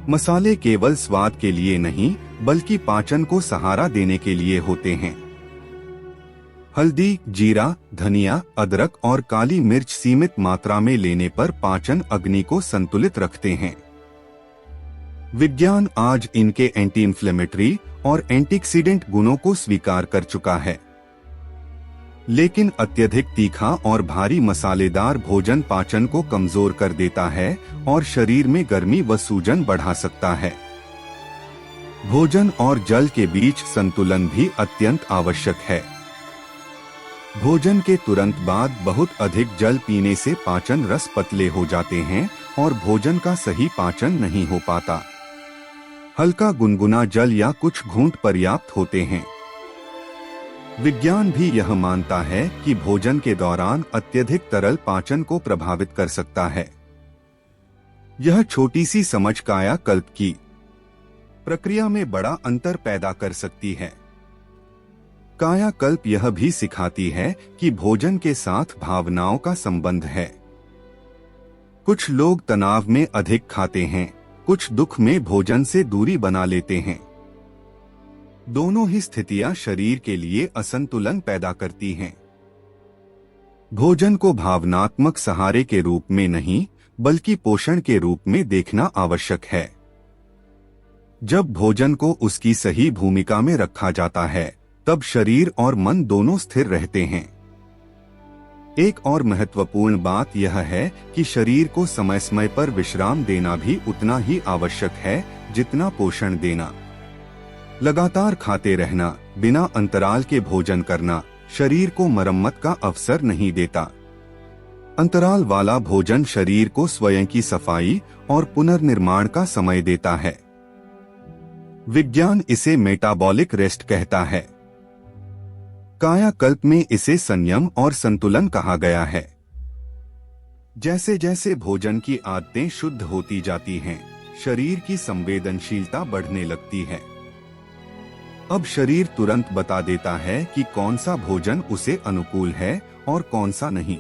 मसाले केवल स्वाद के लिए नहीं, बल्कि पाचन को सहारा देने के लिए होते हैं। हल्दी, जीरा, धनिया, अदरक और काली मिर्च सीमित मात्रा में लेने पर पाचन अग्नि को संतुलित रखते हैं। विज्ञान आज इनके एंटी इन्फ्लेमेटरी और एंटीऑक्सीडेंट गुणों को स्वीकार कर चुका है। लेकिन अत्यधिक तीखा और भारी मसालेदार भोजन पाचन को कमजोर कर देता है और शरीर में गर्मी व सूजन बढ़ा सकता है। भोजन और जल के बीच संतुलन भी अत्यंत आवश्यक है। भोजन के तुरंत बाद बहुत अधिक जल पीने से पाचन रस पतले हो जाते हैं और भोजन का सही पाचन नहीं हो पाता। हल्का गुनगुना जल या कुछ घूंट पर्याप्त होते हैं। विज्ञान भी यह मानता है कि भोजन के दौरान अत्यधिक तरल पाचन को प्रभावित कर सकता है। यह छोटी सी समझ कायाकल्प की प्रक्रिया में बड़ा अंतर पैदा कर सकती है। कायाकल्प यह भी सिखाती है कि भोजन के साथ भावनाओं का संबंध है। कुछ लोग तनाव में अधिक खाते हैं, कुछ दुख में भोजन से दूरी बना लेते हैं। दोनों ही स्थितियां शरीर के लिए असंतुलन पैदा करती हैं। भोजन को भावनात्मक सहारे के रूप में नहीं, बल्कि पोषण के रूप में देखना आवश्यक है। जब भोजन को उसकी सही भूमिका में रखा जाता है, तब शरीर और मन दोनों स्थिर रहते हैं। एक और महत्वपूर्ण बात यह है कि शरीर को समय समय पर विश्राम देना भी उतना ही आवश्यक है जितना पोषण देना। लगातार खाते रहना, बिना अंतराल के भोजन करना शरीर को मरम्मत का अवसर नहीं देता। अंतराल वाला भोजन शरीर को स्वयं की सफाई और पुनर्निर्माण का समय देता है। विज्ञान इसे मेटाबॉलिक रेस्ट कहता है। कायाकल्प में इसे संयम और संतुलन कहा गया है। जैसे जैसे भोजन की आदतें शुद्ध होती जाती हैं, शरीर की संवेदनशीलता बढ़ने लगती है। अब शरीर तुरंत बता देता है कि कौन सा भोजन उसे अनुकूल है और कौन सा नहीं।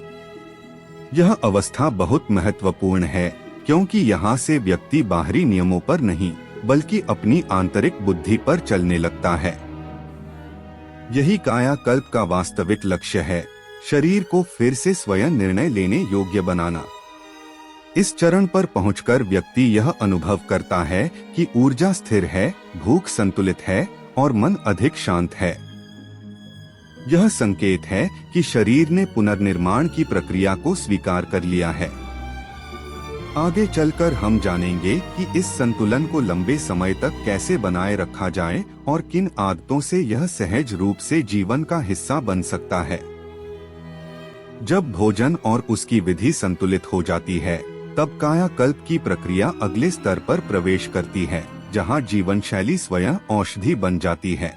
यह अवस्था बहुत महत्वपूर्ण है, क्योंकि यहाँ से व्यक्ति बाहरी नियमों पर नहीं, बल्कि अपनी आंतरिक बुद्धि पर चलने लगता है। यही कायाकल्प का वास्तविक लक्ष्य है, शरीर को फिर से स्वयं निर्णय लेने योग्य बनाना। इस चरण पर पहुंचकर व्यक्ति यह अनुभव करता है कि ऊर्जा स्थिर है, भूख संतुलित है और मन अधिक शांत है। यह संकेत है कि शरीर ने पुनर्निर्माण की प्रक्रिया को स्वीकार कर लिया है। आगे चलकर हम जानेंगे कि इस संतुलन को लंबे समय तक कैसे बनाए रखा जाए और किन आदतों से यह सहज रूप से जीवन का हिस्सा बन सकता है। जब भोजन और उसकी विधि संतुलित हो जाती है, तब कायाकल्प की प्रक्रिया अगले स्तर पर प्रवेश करती है, जहां जीवन शैली स्वयं औषधि बन जाती है।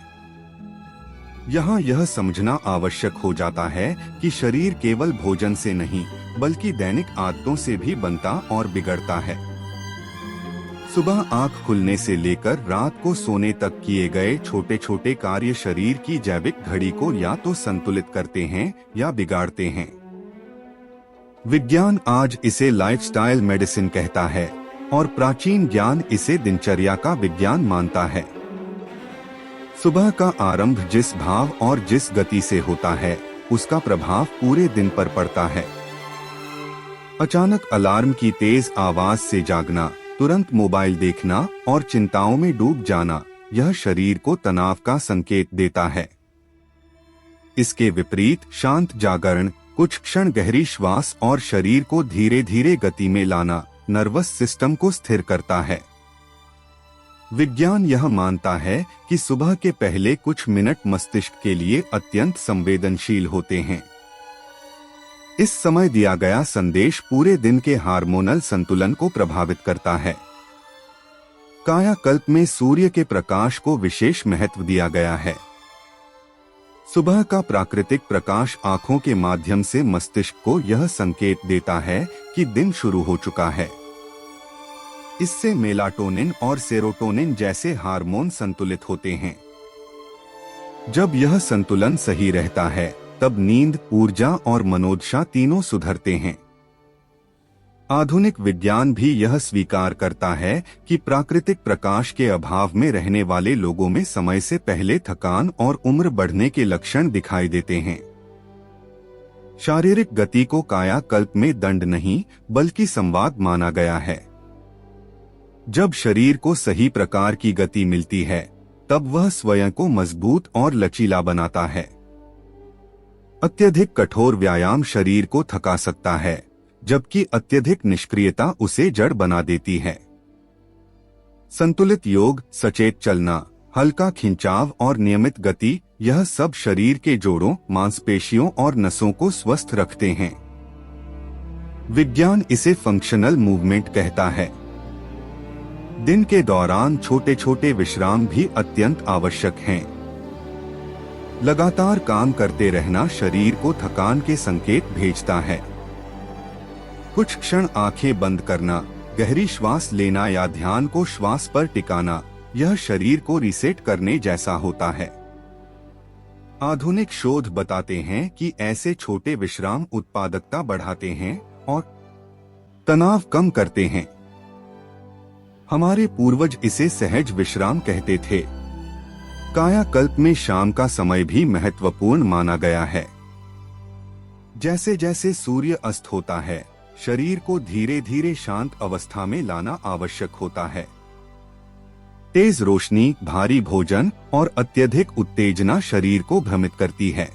यहाँ यह समझना आवश्यक हो जाता है कि शरीर केवल भोजन से नहीं, बल्कि दैनिक आदतों से भी बनता और बिगड़ता है। सुबह आँख खुलने से लेकर रात को सोने तक किए गए छोटे छोटे कार्य शरीर की जैविक घड़ी को या तो संतुलित करते हैं या बिगाड़ते हैं। विज्ञान आज इसे लाइफस्टाइल मेडिसिन कहता है और प्राचीन ज्ञान इसे दिनचर्या का विज्ञान मानता है। सुबह का आरंभ जिस भाव और जिस गति से होता है, उसका प्रभाव पूरे दिन पर पड़ता है। अचानक अलार्म की तेज आवाज से जागना, तुरंत मोबाइल देखना और चिंताओं में डूब जाना, यह शरीर को तनाव का संकेत देता है। इसके विपरीत शांत जागरण, कुछ क्षण गहरी श्वास और शरीर को धीरे धीरे गति में लाना नर्वस सिस्टम को स्थिर करता है। विज्ञान यह मानता है कि सुबह के पहले कुछ मिनट मस्तिष्क के लिए अत्यंत संवेदनशील होते हैं। इस समय दिया गया संदेश पूरे दिन के हार्मोनल संतुलन को प्रभावित करता है। कायाकल्प में सूर्य के प्रकाश को विशेष महत्व दिया गया है। सुबह का प्राकृतिक प्रकाश आंखों के माध्यम से मस्तिष्क को यह संकेत देता है कि दिन शुरू हो चुका है। इससे मेलाटोनिन और सेरोटोनिन जैसे हार्मोन संतुलित होते हैं। जब यह संतुलन सही रहता है, तब नींद, ऊर्जा और मनोदशा तीनों सुधरते हैं। आधुनिक विज्ञान भी यह स्वीकार करता है कि प्राकृतिक प्रकाश के अभाव में रहने वाले लोगों में समय से पहले थकान और उम्र बढ़ने के लक्षण दिखाई देते हैं। शारीरिक गति को कायाकल्प में दंड नहीं, बल्कि संवाद माना गया है। जब शरीर को सही प्रकार की गति मिलती है, तब वह स्वयं को मजबूत और लचीला बनाता है। अत्यधिक कठोर व्यायाम शरीर को थका सकता है, जबकि अत्यधिक निष्क्रियता उसे जड़ बना देती है। संतुलित योग, सचेत चलना, हल्का खिंचाव और नियमित गति, यह सब शरीर के जोड़ों, मांसपेशियों और नसों को स्वस्थ रखते हैं। विज्ञान इसे फंक्शनल मूवमेंट कहता है। दिन के दौरान छोटे छोटे विश्राम भी अत्यंत आवश्यक हैं। लगातार काम करते रहना शरीर को थकान के संकेत भेजता है। कुछ क्षण आंखें बंद करना, गहरी श्वास लेना या ध्यान को श्वास पर टिकाना, यह शरीर को रीसेट करने जैसा होता है। आधुनिक शोध बताते हैं कि ऐसे छोटे विश्राम उत्पादकता बढ़ाते हैं और तनाव कम करते हैं। हमारे पूर्वज इसे सहज विश्राम कहते थे। कायाकल्प में शाम का समय भी महत्वपूर्ण माना गया है। जैसे जैसे सूर्य अस्त होता है, शरीर को धीरे धीरे शांत अवस्था में लाना आवश्यक होता है। तेज रोशनी, भारी भोजन और अत्यधिक उत्तेजना शरीर को भ्रमित करती है।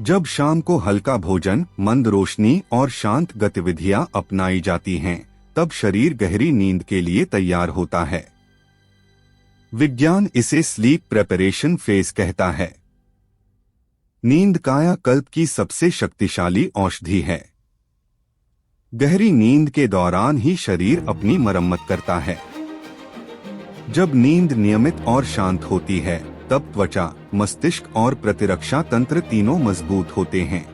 जब शाम को हल्का भोजन, मंद रोशनी और शांत गतिविधियां अपनाई जाती हैं, तब शरीर गहरी नींद के लिए तैयार होता है। विज्ञान इसे स्लीप प्रिपरेशन फेज कहता है। नींद कायाकल्प की सबसे शक्तिशाली औषधि है। गहरी नींद के दौरान ही शरीर अपनी मरम्मत करता है। जब नींद नियमित और शांत होती है, तब त्वचा, मस्तिष्क और प्रतिरक्षा तंत्र तीनों मजबूत होते हैं।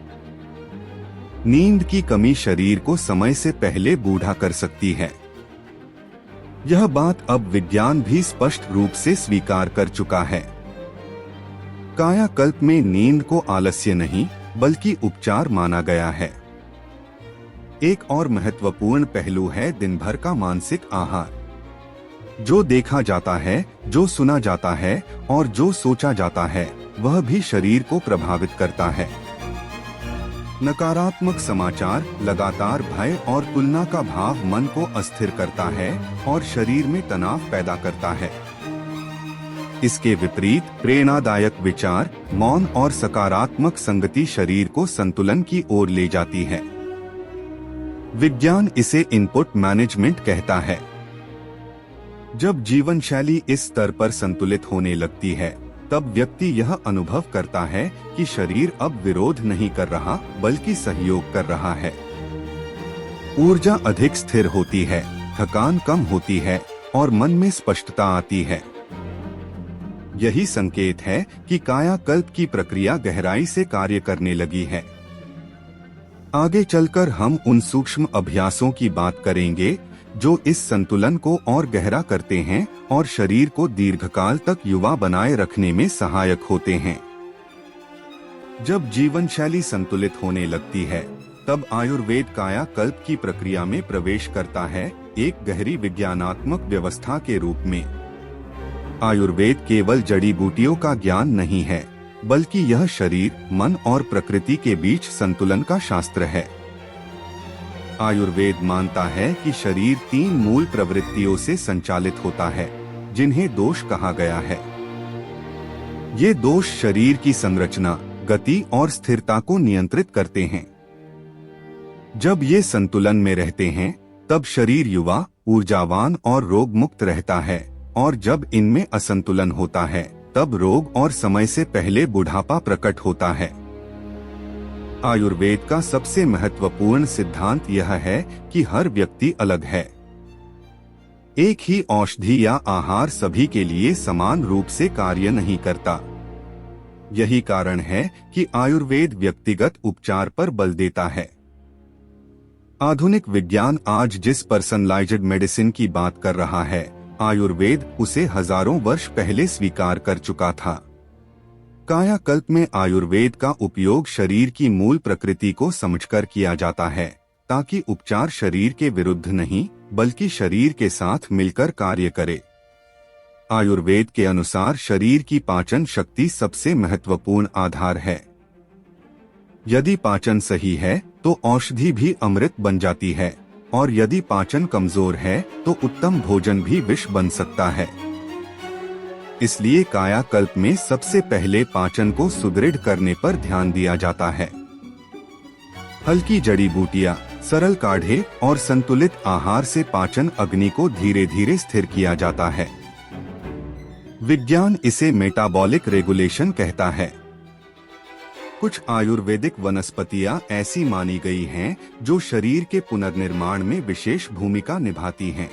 नींद की कमी शरीर को समय से पहले बूढ़ा कर सकती है। यह बात अब विज्ञान भी स्पष्ट रूप से स्वीकार कर चुका है। कायाकल्प में नींद को आलस्य नहीं, बल्कि उपचार माना गया है। एक और महत्वपूर्ण पहलू है दिन भर का मानसिक आहार। जो देखा जाता है, जो सुना जाता है और जो सोचा जाता है, वह भी शरीर को प्रभावित करता है। नकारात्मक समाचार, लगातार भय और तुलना का भाव मन को अस्थिर करता है और शरीर में तनाव पैदा करता है। इसके विपरीत प्रेरणादायक विचार, मौन और सकारात्मक संगति शरीर को संतुलन की ओर ले जाती है। विज्ञान इसे इनपुट मैनेजमेंट कहता है। जब जीवन शैली इस स्तर पर संतुलित होने लगती है, तब व्यक्ति यह अनुभव करता है कि शरीर अब विरोध नहीं कर रहा, बल्कि सहयोग कर रहा है। ऊर्जा अधिक स्थिर होती है, थकान कम होती है और मन में स्पष्टता आती है। यही संकेत है कि कायाकल्प की प्रक्रिया गहराई से कार्य करने लगी है। आगे चलकर हम उन सूक्ष्म अभ्यासों की बात करेंगे जो इस संतुलन को और गहरा करते हैं और शरीर को दीर्घकाल तक युवा बनाए रखने में सहायक होते हैं। जब जीवन शैली संतुलित होने लगती है, तब आयुर्वेद कायाकल्प की प्रक्रिया में प्रवेश करता है, एक गहरी विज्ञानात्मक व्यवस्था के रूप में। आयुर्वेद केवल जड़ी बूटियों का ज्ञान नहीं है, बल्कि यह शरीर, मन और प्रकृति के बीच संतुलन का शास्त्र है। आयुर्वेद मानता है कि शरीर 3 मूल प्रवृत्तियों से संचालित होता है, जिन्हें दोष कहा गया है। ये दोष शरीर की संरचना, गति और स्थिरता को नियंत्रित करते हैं। जब ये संतुलन में रहते हैं, तब शरीर युवा, ऊर्जावान और रोग मुक्त रहता है, और जब इनमें असंतुलन होता है, तब रोग और समय से पहले बुढ़ापा प्रकट होता है। आयुर्वेद का सबसे महत्वपूर्ण सिद्धांत यह है कि हर व्यक्ति अलग है। एक ही औषधि या आहार सभी के लिए समान रूप से कार्य नहीं करता। यही कारण है कि आयुर्वेद व्यक्तिगत उपचार पर बल देता है। आधुनिक विज्ञान आज जिस पर्सनलाइज्ड मेडिसिन की बात कर रहा है, आयुर्वेद उसे हजारों वर्ष पहले स्वीकार कर चुका था। कायाकल्प में आयुर्वेद का उपयोग शरीर की मूल प्रकृति को समझकर किया जाता है, ताकि उपचार शरीर के विरुद्ध नहीं, बल्कि शरीर के साथ मिलकर कार्य करे। आयुर्वेद के अनुसार शरीर की पाचन शक्ति सबसे महत्वपूर्ण आधार है। यदि पाचन सही है, तो औषधि भी अमृत बन जाती है, और यदि पाचन कमजोर है, तो उत्तम भोजन भी विष बन सकता है। इसलिए कायाकल्प में सबसे पहले पाचन को सुदृढ़ करने पर ध्यान दिया जाता है। हल्की जड़ी बूटियां, सरल काढ़े और संतुलित आहार से पाचन अग्नि को धीरे धीरे स्थिर किया जाता है। विज्ञान इसे मेटाबॉलिक रेगुलेशन कहता है। कुछ आयुर्वेदिक वनस्पतियां ऐसी मानी गई हैं जो शरीर के पुनर्निर्माण में विशेष भूमिका निभाती हैं।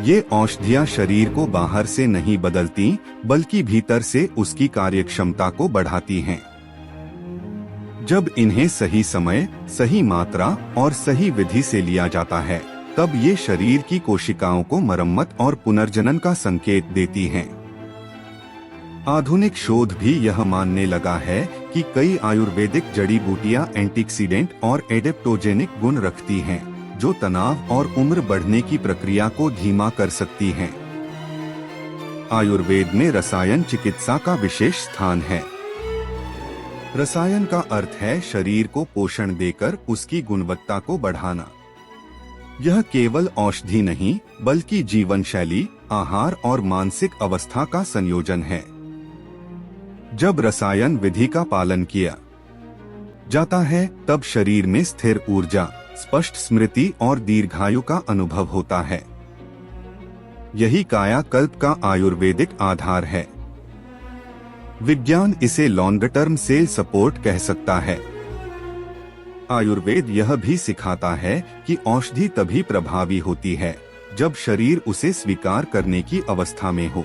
ये औषधियां शरीर को बाहर से नहीं बदलती, बल्कि भीतर से उसकी कार्यक्षमता को बढ़ाती हैं। जब इन्हें सही समय, सही मात्रा और सही विधि से लिया जाता है, तब ये शरीर की कोशिकाओं को मरम्मत और पुनर्जनन का संकेत देती हैं। आधुनिक शोध भी यह मानने लगा है कि कई आयुर्वेदिक जड़ी बूटियां एंटीऑक्सीडेंट और एडेप्टोजेनिक गुण रखती हैं, जो तनाव और उम्र बढ़ने की प्रक्रिया को धीमा कर सकती हैं। आयुर्वेद में रसायन चिकित्सा का विशेष स्थान है। रसायन का अर्थ है शरीर को पोषण देकर उसकी गुणवत्ता को बढ़ाना। यह केवल औषधि नहीं, बल्कि जीवन शैली, आहार और मानसिक अवस्था का संयोजन है। जब रसायन विधि का पालन किया जाता है, तब शरीर में स्थिर ऊर्जा, स्पष्ट स्मृति और दीर्घायु का अनुभव होता है। यही कायाकल्प का आयुर्वेदिक आधार है। विज्ञान इसे लॉन्ग टर्म सेल सपोर्ट कह सकता है। आयुर्वेद यह भी सिखाता है कि औषधि तभी प्रभावी होती है जब शरीर उसे स्वीकार करने की अवस्था में हो।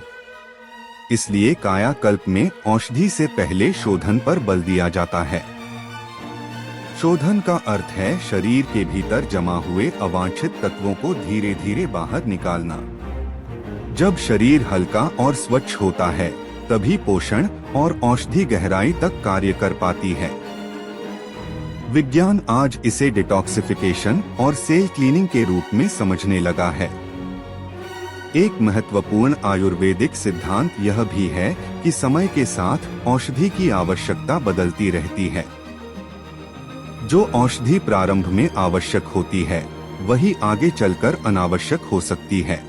इसलिए कायाकल्प में औषधि से पहले शोधन पर बल दिया जाता है। शोधन का अर्थ है शरीर के भीतर जमा हुए अवांछित तत्वों को धीरे धीरे बाहर निकालना। जब शरीर हल्का और स्वच्छ होता है, तभी पोषण और औषधि गहराई तक कार्य कर पाती है। विज्ञान आज इसे डिटॉक्सिफिकेशन और सेल क्लीनिंग के रूप में समझने लगा है। एक महत्वपूर्ण आयुर्वेदिक सिद्धांत यह भी है कि समय के साथ औषधि की आवश्यकता बदलती रहती है। जो औषधि प्रारंभ में आवश्यक होती है, वही आगे चलकर अनावश्यक हो सकती है।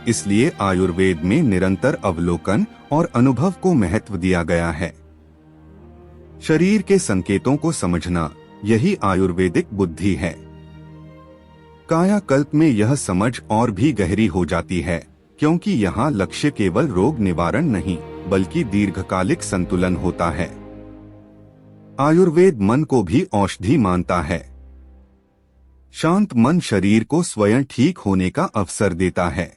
इसलिए आयुर्वेद में निरंतर अवलोकन और अनुभव को महत्व दिया गया है। शरीर के संकेतों को समझना, यही आयुर्वेदिक बुद्धि है। कायाकल्प में यह समझ और भी गहरी हो जाती है, क्योंकि यहाँ लक्ष्य केवल रोग निवारण नहीं, बल्कि दीर्घकालिक संतुलन होता है। आयुर्वेद मन को भी औषधि मानता है। शांत मन शरीर को स्वयं ठीक होने का अवसर देता है।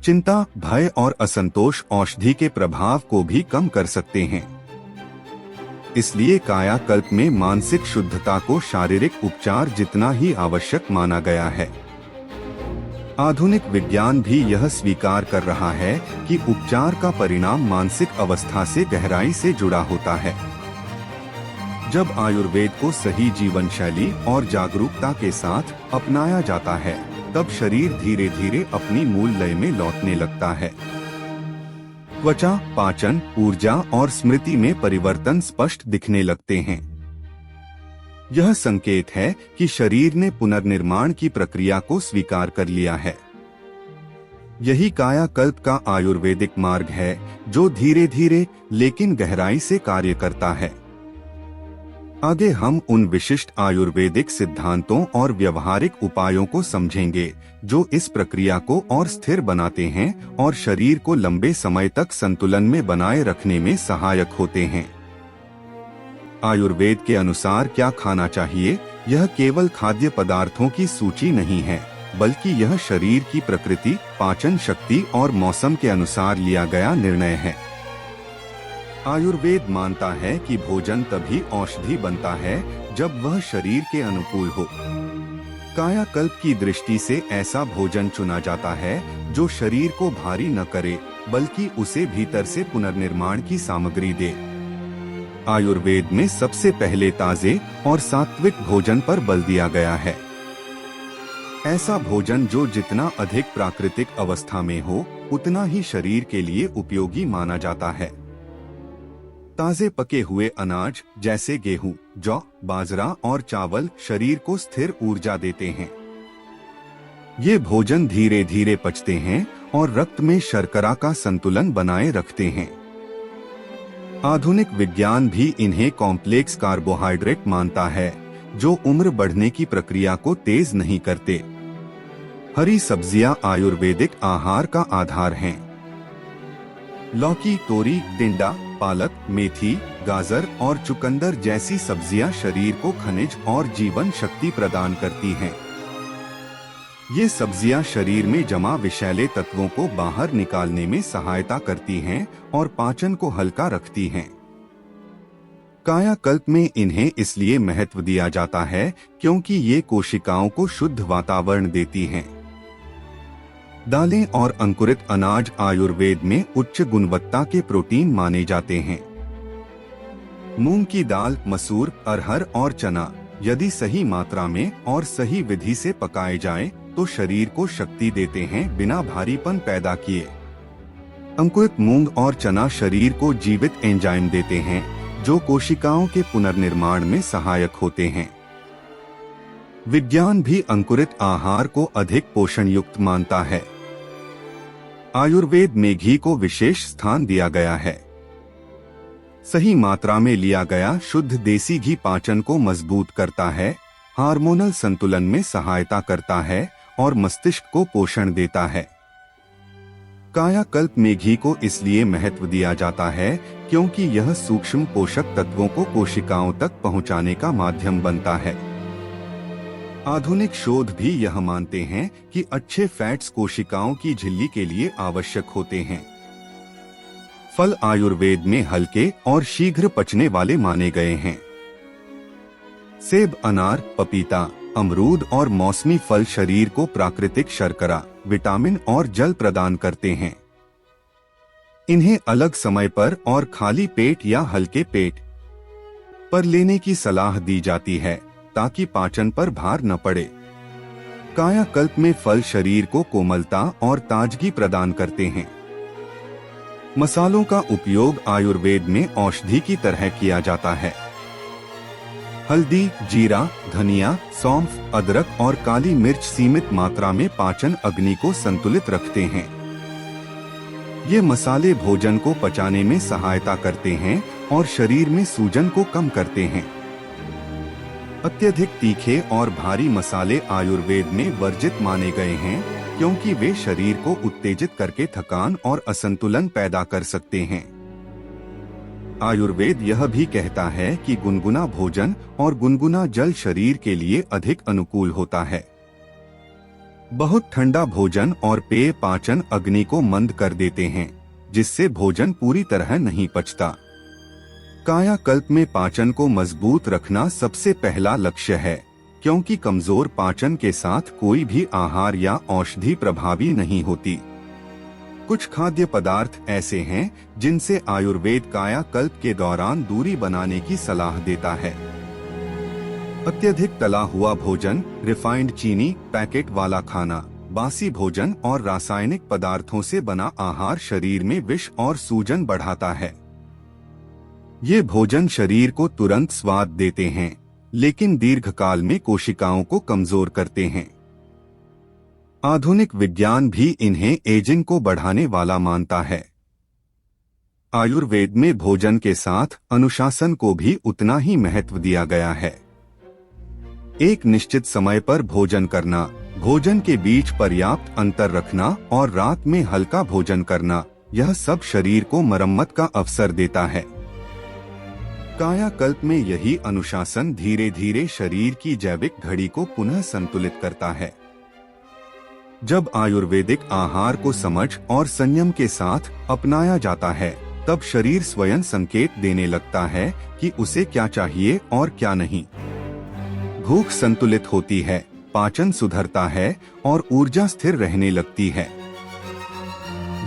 चिंता, भय और असंतोष औषधि के प्रभाव को भी कम कर सकते हैं। इसलिए कायाकल्प में मानसिक शुद्धता को शारीरिक उपचार जितना ही आवश्यक माना गया है। आधुनिक विज्ञान भी यह स्वीकार कर रहा है कि उपचार का परिणाम मानसिक अवस्था से गहराई से जुड़ा होता है। जब आयुर्वेद को सही जीवन शैली और जागरूकता के साथ अपनाया जाता है, तब शरीर धीरे धीरे अपनी मूल लय में लौटने लगता है। त्वचा, पाचन, ऊर्जा और स्मृति में परिवर्तन स्पष्ट दिखने लगते हैं। यह संकेत है कि शरीर ने पुनर्निर्माण की प्रक्रिया को स्वीकार कर लिया है। यही कायाकल्प का आयुर्वेदिक मार्ग है, जो धीरे धीरे लेकिन गहराई से कार्य करता है। आगे हम उन विशिष्ट आयुर्वेदिक सिद्धांतों और व्यवहारिक उपायों को समझेंगे, जो इस प्रक्रिया को और स्थिर बनाते हैं और शरीर को लंबे समय तक संतुलन में बनाए रखने में सहायक होते हैं। आयुर्वेद के अनुसार क्या खाना चाहिए, यह केवल खाद्य पदार्थों की सूची नहीं है, बल्कि यह शरीर की प्रकृति, पाचन शक्ति और मौसम के अनुसार लिया गया निर्णय है। आयुर्वेद मानता है कि भोजन तभी औषधि बनता है जब वह शरीर के अनुकूल हो। कायाकल्प की दृष्टि से ऐसा भोजन चुना जाता है जो शरीर को भारी न करे, बल्कि उसे भीतर से पुनर्निर्माण की सामग्री दे। आयुर्वेद में सबसे पहले ताजे और सात्विक भोजन पर बल दिया गया है। ऐसा भोजन जो जितना अधिक प्राकृतिक अवस्था में हो, उतना ही शरीर के लिए उपयोगी माना जाता है। ताजे पके हुए अनाज जैसे गेहूं, जौ, बाजरा और चावल शरीर को स्थिर ऊर्जा देते हैं। ये भोजन धीरे धीरे पचते हैं और रक्त में शर्करा का संतुलन बनाए रखते हैं। आधुनिक विज्ञान भी इन्हें कॉम्प्लेक्स कार्बोहाइड्रेट मानता है, जो उम्र बढ़ने की प्रक्रिया को तेज नहीं करते। हरी सब्जियां आयुर्वेदिक आहार का आधार हैं। लौकी, तोरी, टिंडा, पालक, मेथी, गाजर और चुकंदर जैसी सब्जियां शरीर को खनिज और जीवन शक्ति प्रदान करती हैं। ये सब्जियां शरीर में जमा विषैले तत्वों को बाहर निकालने में सहायता करती हैं और पाचन को हल्का रखती हैं। कायाकल्प में इन्हें इसलिए महत्व दिया जाता है क्योंकि ये कोशिकाओं को शुद्ध वातावरण देती हैं। दालें और अंकुरित अनाज आयुर्वेद में उच्च गुणवत्ता के प्रोटीन माने जाते हैं। मूंग की दाल, मसूर, अरहर और चना यदि सही मात्रा में और सही विधि से पकाए जाएं, तो शरीर को शक्ति देते हैं बिना भारीपन पैदा किए। अंकुरित मूंग और चना शरीर को जीवित एंजाइम देते हैं जो कोशिकाओं के पुनर्निर्माण में सहायक होते हैं। विज्ञान भी अंकुरित आहार को अधिक पोषण युक्त मानता है। आयुर्वेद में घी को विशेष स्थान दिया गया है। सही मात्रा में लिया गया शुद्ध देसी घी पाचन को मजबूत करता है, हार्मोनल संतुलन में सहायता करता है और मस्तिष्क को पोषण देता है। कायाकल्प में घी को इसलिए महत्व दिया जाता है क्योंकि यह सूक्ष्म पोषक तत्वों को कोशिकाओं तक पहुंचाने का माध्यम बनता है। आधुनिक शोध भी यह मानते हैं कि अच्छे फैट्स कोशिकाओं की झिल्ली के लिए आवश्यक होते हैं। फल आयुर्वेद में हल्के और शीघ्र पचने वाले माने गए हैं। सेब, अनार, पपीता, अमरूद और मौसमी फल शरीर को प्राकृतिक शर्करा, विटामिन और जल प्रदान करते हैं। इन्हें अलग समय पर और खाली पेट या हल्के पेट पर लेने की सलाह दी जाती है ताकि पाचन पर भार न पड़े। कायाकल्प में फल शरीर को कोमलता और ताजगी प्रदान करते हैं। मसालों का उपयोग आयुर्वेद में औषधि की तरह किया जाता है। हल्दी, जीरा, धनिया, सौंफ, अदरक और काली मिर्च सीमित मात्रा में पाचन अग्नि को संतुलित रखते हैं। ये मसाले भोजन को पचाने में सहायता करते हैं और शरीर में सूजन को कम करते हैं। अत्यधिक तीखे और भारी मसाले आयुर्वेद में वर्जित माने गए हैं क्योंकि वे शरीर को उत्तेजित करके थकान और असंतुलन पैदा कर सकते हैं। आयुर्वेद यह भी कहता है कि गुनगुना भोजन और गुनगुना जल शरीर के लिए अधिक अनुकूल होता है। बहुत ठंडा भोजन और पेय पाचन अग्नि को मंद कर देते हैं, जिससे भोजन पूरी तरह नहीं पचता। कायाकल्प में पाचन को मजबूत रखना सबसे पहला लक्ष्य है, क्योंकि कमजोर पाचन के साथ कोई भी आहार या औषधि प्रभावी नहीं होती। कुछ खाद्य पदार्थ ऐसे हैं जिनसे आयुर्वेद कायाकल्प के दौरान दूरी बनाने की सलाह देता है। अत्यधिक तला हुआ भोजन, रिफाइंड चीनी, पैकेट वाला खाना, बासी भोजन और रासायनिक पदार्थों से बना आहार शरीर में विष और सूजन बढ़ाता है। ये भोजन शरीर को तुरंत स्वाद देते हैं, लेकिन दीर्घकाल में कोशिकाओं को कमजोर करते हैं। आधुनिक विज्ञान भी इन्हें एजिंग को बढ़ाने वाला मानता है। आयुर्वेद में भोजन के साथ अनुशासन को भी उतना ही महत्व दिया गया है। एक निश्चित समय पर भोजन करना, भोजन के बीच पर्याप्त अंतर रखना और रात में हल्का भोजन करना, यह सब शरीर को मरम्मत का अवसर देता है। कायाकल्प में यही अनुशासन धीरे धीरे शरीर की जैविक घड़ी को पुनः संतुलित करता है। जब आयुर्वेदिक आहार को समझ और संयम के साथ अपनाया जाता है, तब शरीर स्वयं संकेत देने लगता है कि उसे क्या चाहिए और क्या नहीं। भूख संतुलित होती है, पाचन सुधरता है और ऊर्जा स्थिर रहने लगती है।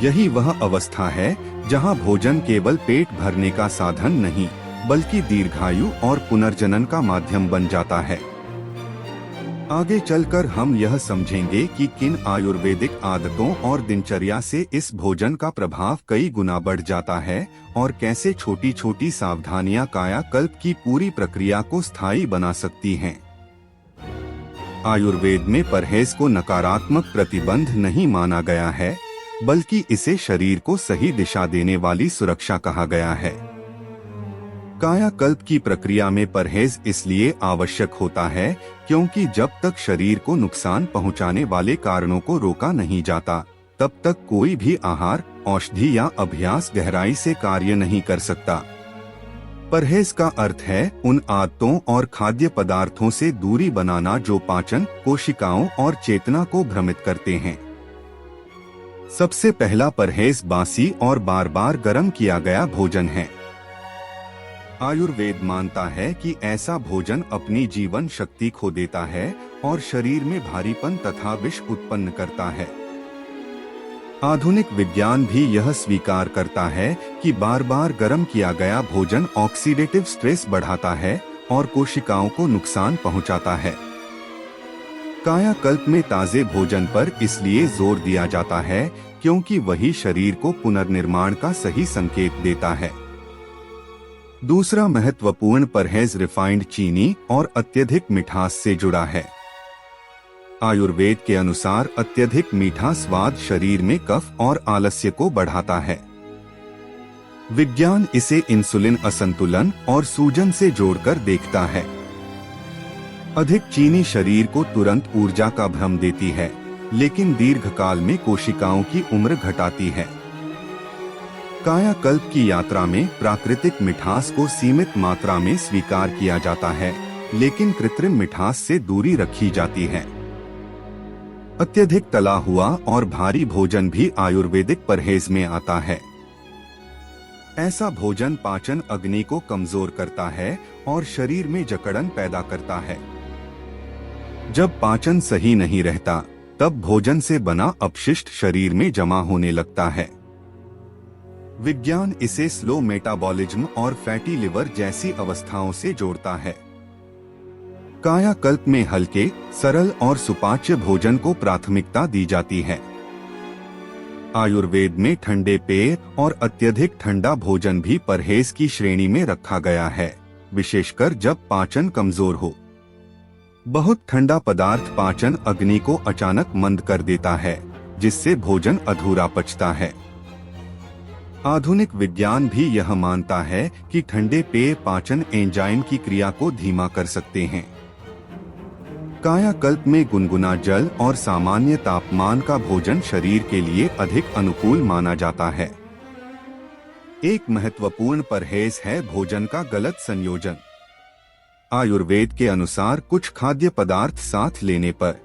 यही वह अवस्था है जहां भोजन केवल पेट भरने का साधन नहीं, बल्कि दीर्घायु और पुनर्जनन का माध्यम बन जाता है। आगे चलकर हम यह समझेंगे कि किन आयुर्वेदिक आदतों और दिनचर्या से इस भोजन का प्रभाव कई गुना बढ़ जाता है और कैसे छोटी छोटी सावधानियां कायाकल्प की पूरी प्रक्रिया को स्थायी बना सकती हैं। आयुर्वेद में परहेज को नकारात्मक प्रतिबंध नहीं माना गया है, बल्कि इसे शरीर को सही दिशा देने वाली सुरक्षा कहा गया है। कायाकल्प की प्रक्रिया में परहेज इसलिए आवश्यक होता है क्योंकि जब तक शरीर को नुकसान पहुंचाने वाले कारणों को रोका नहीं जाता, तब तक कोई भी आहार, औषधि या अभ्यास गहराई से कार्य नहीं कर सकता। परहेज का अर्थ है उन आदतों और खाद्य पदार्थों से दूरी बनाना जो पाचन, कोशिकाओं और चेतना को भ्रमित करते हैं। सबसे पहला परहेज बासी और बार बार गर्म किया गया भोजन है। आयुर्वेद मानता है कि ऐसा भोजन अपनी जीवन शक्ति खो देता है और शरीर में भारीपन तथा विष उत्पन्न करता है। आधुनिक विज्ञान भी यह स्वीकार करता है कि बार बार गर्म किया गया भोजन ऑक्सीडेटिव स्ट्रेस बढ़ाता है और कोशिकाओं को नुकसान पहुंचाता है। कायाकल्प में ताजे भोजन पर इसलिए जोर दिया जाता है क्योंकि वही शरीर को पुनर्निर्माण का सही संकेत देता है। दूसरा महत्वपूर्ण परहेज रिफाइंड चीनी और अत्यधिक मिठास से जुड़ा है। आयुर्वेद के अनुसार अत्यधिक मीठा स्वाद शरीर में कफ और आलस्य को बढ़ाता है। विज्ञान इसे इंसुलिन असंतुलन और सूजन से जोड़कर देखता है। अधिक चीनी शरीर को तुरंत ऊर्जा का भ्रम देती है, लेकिन दीर्घकाल में कोशिकाओं की उम्र घटाती है। कायाकल्प की यात्रा में प्राकृतिक मिठास को सीमित मात्रा में स्वीकार किया जाता है, लेकिन कृत्रिम मिठास से दूरी रखी जाती है। अत्यधिक तला हुआ और भारी भोजन भी आयुर्वेदिक परहेज में आता है। ऐसा भोजन पाचन अग्नि को कमजोर करता है और शरीर में जकड़न पैदा करता है। जब पाचन सही नहीं रहता, तब भोजन से बना अपशिष्ट शरीर में जमा होने लगता है। विज्ञान इसे स्लो मेटाबॉलिज्म और फैटी लिवर जैसी अवस्थाओं से जोड़ता है। कायाकल्प में हल्के, सरल और सुपाच्य भोजन को प्राथमिकता दी जाती है। आयुर्वेद में ठंडे पेय और अत्यधिक ठंडा भोजन भी परहेज की श्रेणी में रखा गया है, विशेषकर जब पाचन कमजोर हो। बहुत ठंडा पदार्थ पाचन अग्नि को अचानक मंद कर देता है, जिससे भोजन अधूरा पचता है। आधुनिक विज्ञान भी यह मानता है कि ठंडे पेय पाचन एंजाइम की क्रिया को धीमा कर सकते हैं। कायाकल्प में गुनगुना जल और सामान्य तापमान का भोजन शरीर के लिए अधिक अनुकूल माना जाता है। एक महत्वपूर्ण परहेज है भोजन का गलत संयोजन। आयुर्वेद के अनुसार कुछ खाद्य पदार्थ साथ लेने पर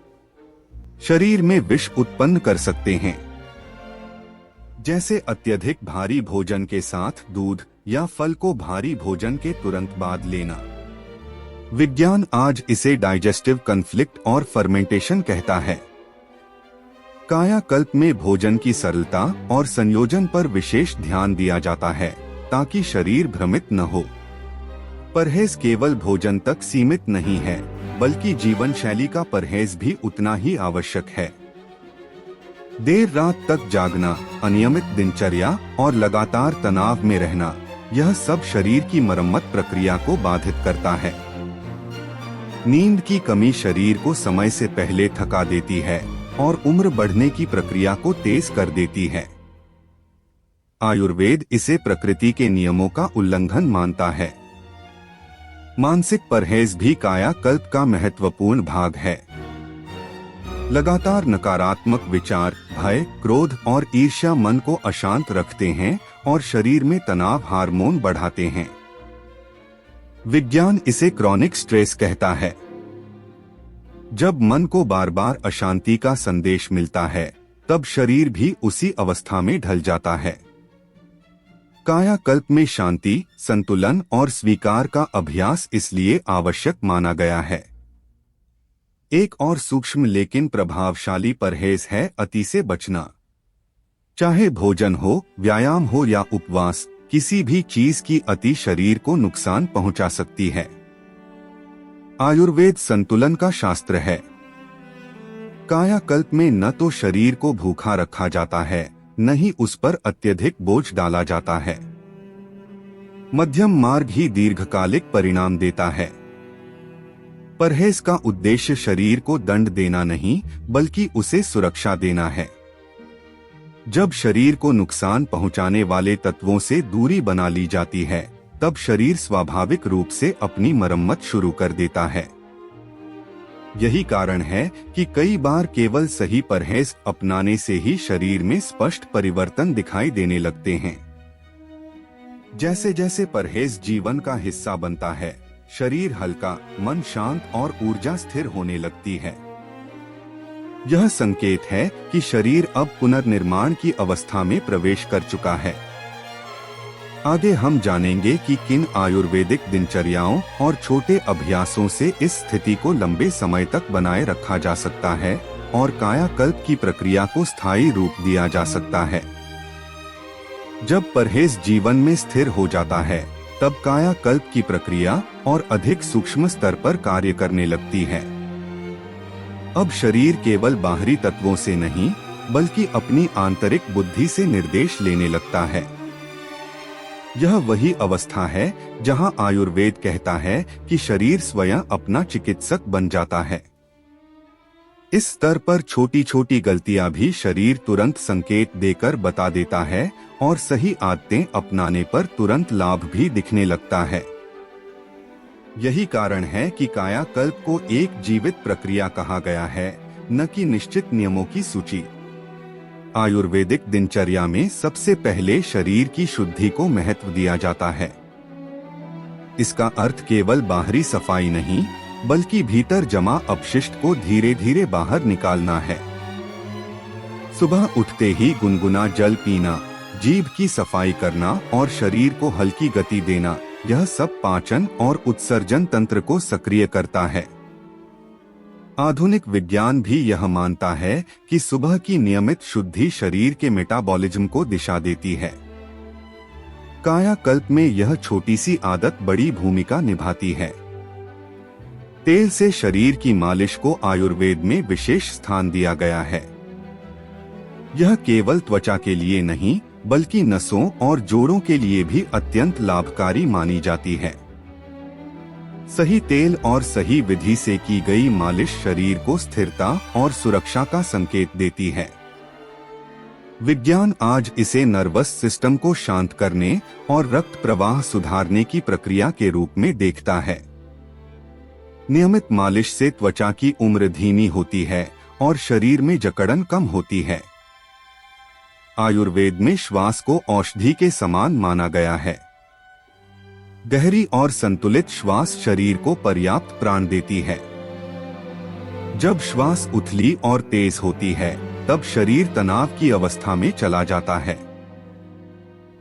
शरीर में विष उत्पन्न कर सकते हैं, जैसे अत्यधिक भारी भोजन के साथ दूध या फल को भारी भोजन के तुरंत बाद लेना। विज्ञान आज इसे डाइजेस्टिव कॉन्फ्लिक्ट और फर्मेंटेशन कहता है। कायाकल्प में भोजन की सरलता और संयोजन पर विशेष ध्यान दिया जाता है, ताकि शरीर भ्रमित न हो। परहेज केवल भोजन तक सीमित नहीं है, बल्कि जीवन शैली का परहेज भी उतना ही आवश्यक है। देर रात तक जागना, अनियमित दिनचर्या और लगातार तनाव में रहना, यह सब शरीर की मरम्मत प्रक्रिया को बाधित करता है। नींद की कमी शरीर को समय से पहले थका देती है और उम्र बढ़ने की प्रक्रिया को तेज कर देती है। आयुर्वेद इसे प्रकृति के नियमों का उल्लंघन मानता है। मानसिक परहेज भी कायाकल्प का महत्वपूर्ण भाग है। लगातार नकारात्मक विचार, भय, क्रोध और ईर्ष्या मन को अशांत रखते हैं और शरीर में तनाव हार्मोन बढ़ाते हैं। विज्ञान इसे क्रॉनिक स्ट्रेस कहता है। जब मन को बार बार अशांति का संदेश मिलता है, तब शरीर भी उसी अवस्था में ढल जाता है। कायाकल्प में शांति, संतुलन और स्वीकार का अभ्यास इसलिए आवश्यक माना गया है। एक और सूक्ष्म लेकिन प्रभावशाली परहेज है अति से बचना। चाहे भोजन हो, व्यायाम हो या उपवास, किसी भी चीज की अति शरीर को नुकसान पहुंचा सकती है। आयुर्वेद संतुलन का शास्त्र है। कायाकल्प में न तो शरीर को भूखा रखा जाता है, न ही उस पर अत्यधिक बोझ डाला जाता है। मध्यम मार्ग ही दीर्घकालिक परिणाम देता है। परहेज का उद्देश्य शरीर को दंड देना नहीं, बल्कि उसे सुरक्षा देना है। जब शरीर को नुकसान पहुंचाने वाले तत्वों से दूरी बना ली जाती है, तब शरीर स्वाभाविक रूप से अपनी मरम्मत शुरू कर देता है। यही कारण है कि कई बार केवल सही परहेज अपनाने से ही शरीर में स्पष्ट परिवर्तन दिखाई देने लगते हैं। जैसे जैसे परहेज जीवन का हिस्सा बनता है, शरीर हल्का, मन शांत और ऊर्जा स्थिर होने लगती है। यह संकेत है कि शरीर अब पुनर्निर्माण की अवस्था में प्रवेश कर चुका है। आगे हम जानेंगे कि किन आयुर्वेदिक दिनचर्याओं और छोटे अभ्यासों से इस स्थिति को लंबे समय तक बनाए रखा जा सकता है और कायाकल्प की प्रक्रिया को स्थायी रूप दिया जा सकता है। जब परहेज जीवन में स्थिर हो जाता है, तब कायाकल्प की प्रक्रिया और अधिक सूक्ष्म स्तर पर कार्य करने लगती है। अब शरीर केवल बाहरी तत्वों से नहीं, बल्कि अपनी आंतरिक बुद्धि से निर्देश लेने लगता है। यह वही अवस्था है जहां आयुर्वेद कहता है कि शरीर स्वयं अपना चिकित्सक बन जाता है। इस स्तर पर छोटी छोटी गलतियां भी शरीर तुरंत संकेत देकर बता देता है और सही आदतें अपनाने पर तुरंत लाभ भी दिखने लगता है। यही कारण है कि कायाकल्प को एक जीवित प्रक्रिया कहा गया है, न कि निश्चित नियमों की सूची। आयुर्वेदिक दिनचर्या में सबसे पहले शरीर की शुद्धि को महत्व दिया जाता है। इसका अर्थ केवल बाहरी सफाई नहीं, बल्कि भीतर जमा अपशिष्ट को धीरे धीरे बाहर निकालना है। सुबह उठते ही गुनगुना जल पीना, जीभ की सफाई करना और शरीर को हल्की गति देना, यह सब पाचन और उत्सर्जन तंत्र को सक्रिय करता है। आधुनिक विज्ञान भी यह मानता है कि सुबह की नियमित शुद्धि शरीर के मेटाबॉलिज्म को दिशा देती है। कायाकल्प में यह छोटी सी आदत बड़ी भूमिका निभाती है। तेल से शरीर की मालिश को आयुर्वेद में विशेष स्थान दिया गया है। यह केवल त्वचा के लिए नहीं, बल्कि नसों और जोड़ों के लिए भी अत्यंत लाभकारी मानी जाती है। सही तेल और सही विधि से की गई मालिश शरीर को स्थिरता और सुरक्षा का संकेत देती है। विज्ञान आज इसे नर्वस सिस्टम को शांत करने और रक्त प्रवाह सुधारने की प्रक्रिया के रूप में देखता है। नियमित मालिश से त्वचा की उम्र धीमी होती है और शरीर में जकड़न कम होती है। आयुर्वेद में श्वास को औषधि के समान माना गया है। गहरी और संतुलित श्वास शरीर को पर्याप्त प्राण देती है। जब श्वास उथली और तेज होती है, तब शरीर तनाव की अवस्था में चला जाता है।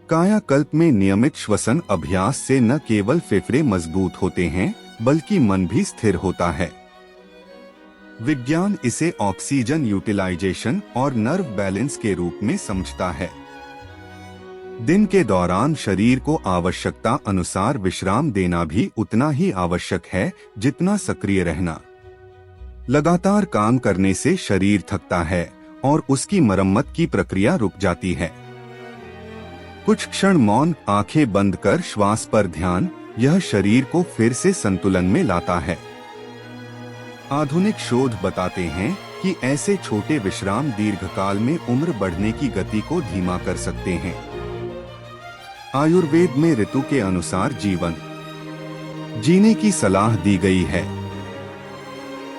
कायाकल्प में नियमित श्वसन अभ्यास से न केवल फेफड़े मजबूत होते हैं, बल्कि मन भी स्थिर होता है। विज्ञान इसे ऑक्सीजन यूटिलाइजेशन और नर्व बैलेंस के रूप में समझता है। दिन के दौरान शरीर को आवश्यकता अनुसार विश्राम देना भी उतना ही आवश्यक है जितना सक्रिय रहना। लगातार काम करने से शरीर थकता है और उसकी मरम्मत की प्रक्रिया रुक जाती है। कुछ क्षण मौन, आंखें बंद कर श्वास पर ध्यान, यह शरीर को फिर से संतुलन में लाता है। आधुनिक शोध बताते हैं कि ऐसे छोटे विश्राम दीर्घकाल में उम्र बढ़ने की गति को धीमा कर सकते हैं। आयुर्वेद में ऋतु के अनुसार जीवन जीने की सलाह दी गई है।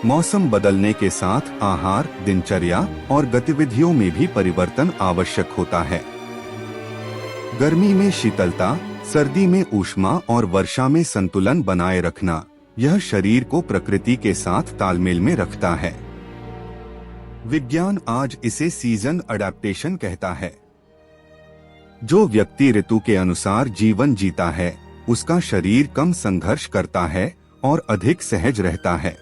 मौसम बदलने के साथ आहार, दिनचर्या और गतिविधियों में भी परिवर्तन आवश्यक होता है। गर्मी में शीतलता, सर्दी में ऊष्मा और वर्षा में संतुलन बनाए रखना, यह शरीर को प्रकृति के साथ तालमेल में रखता है। विज्ञान आज इसे सीजन अडैप्टेशन कहता है। जो व्यक्ति ऋतु के अनुसार जीवन जीता है, उसका शरीर कम संघर्ष करता है और अधिक सहज रहता है।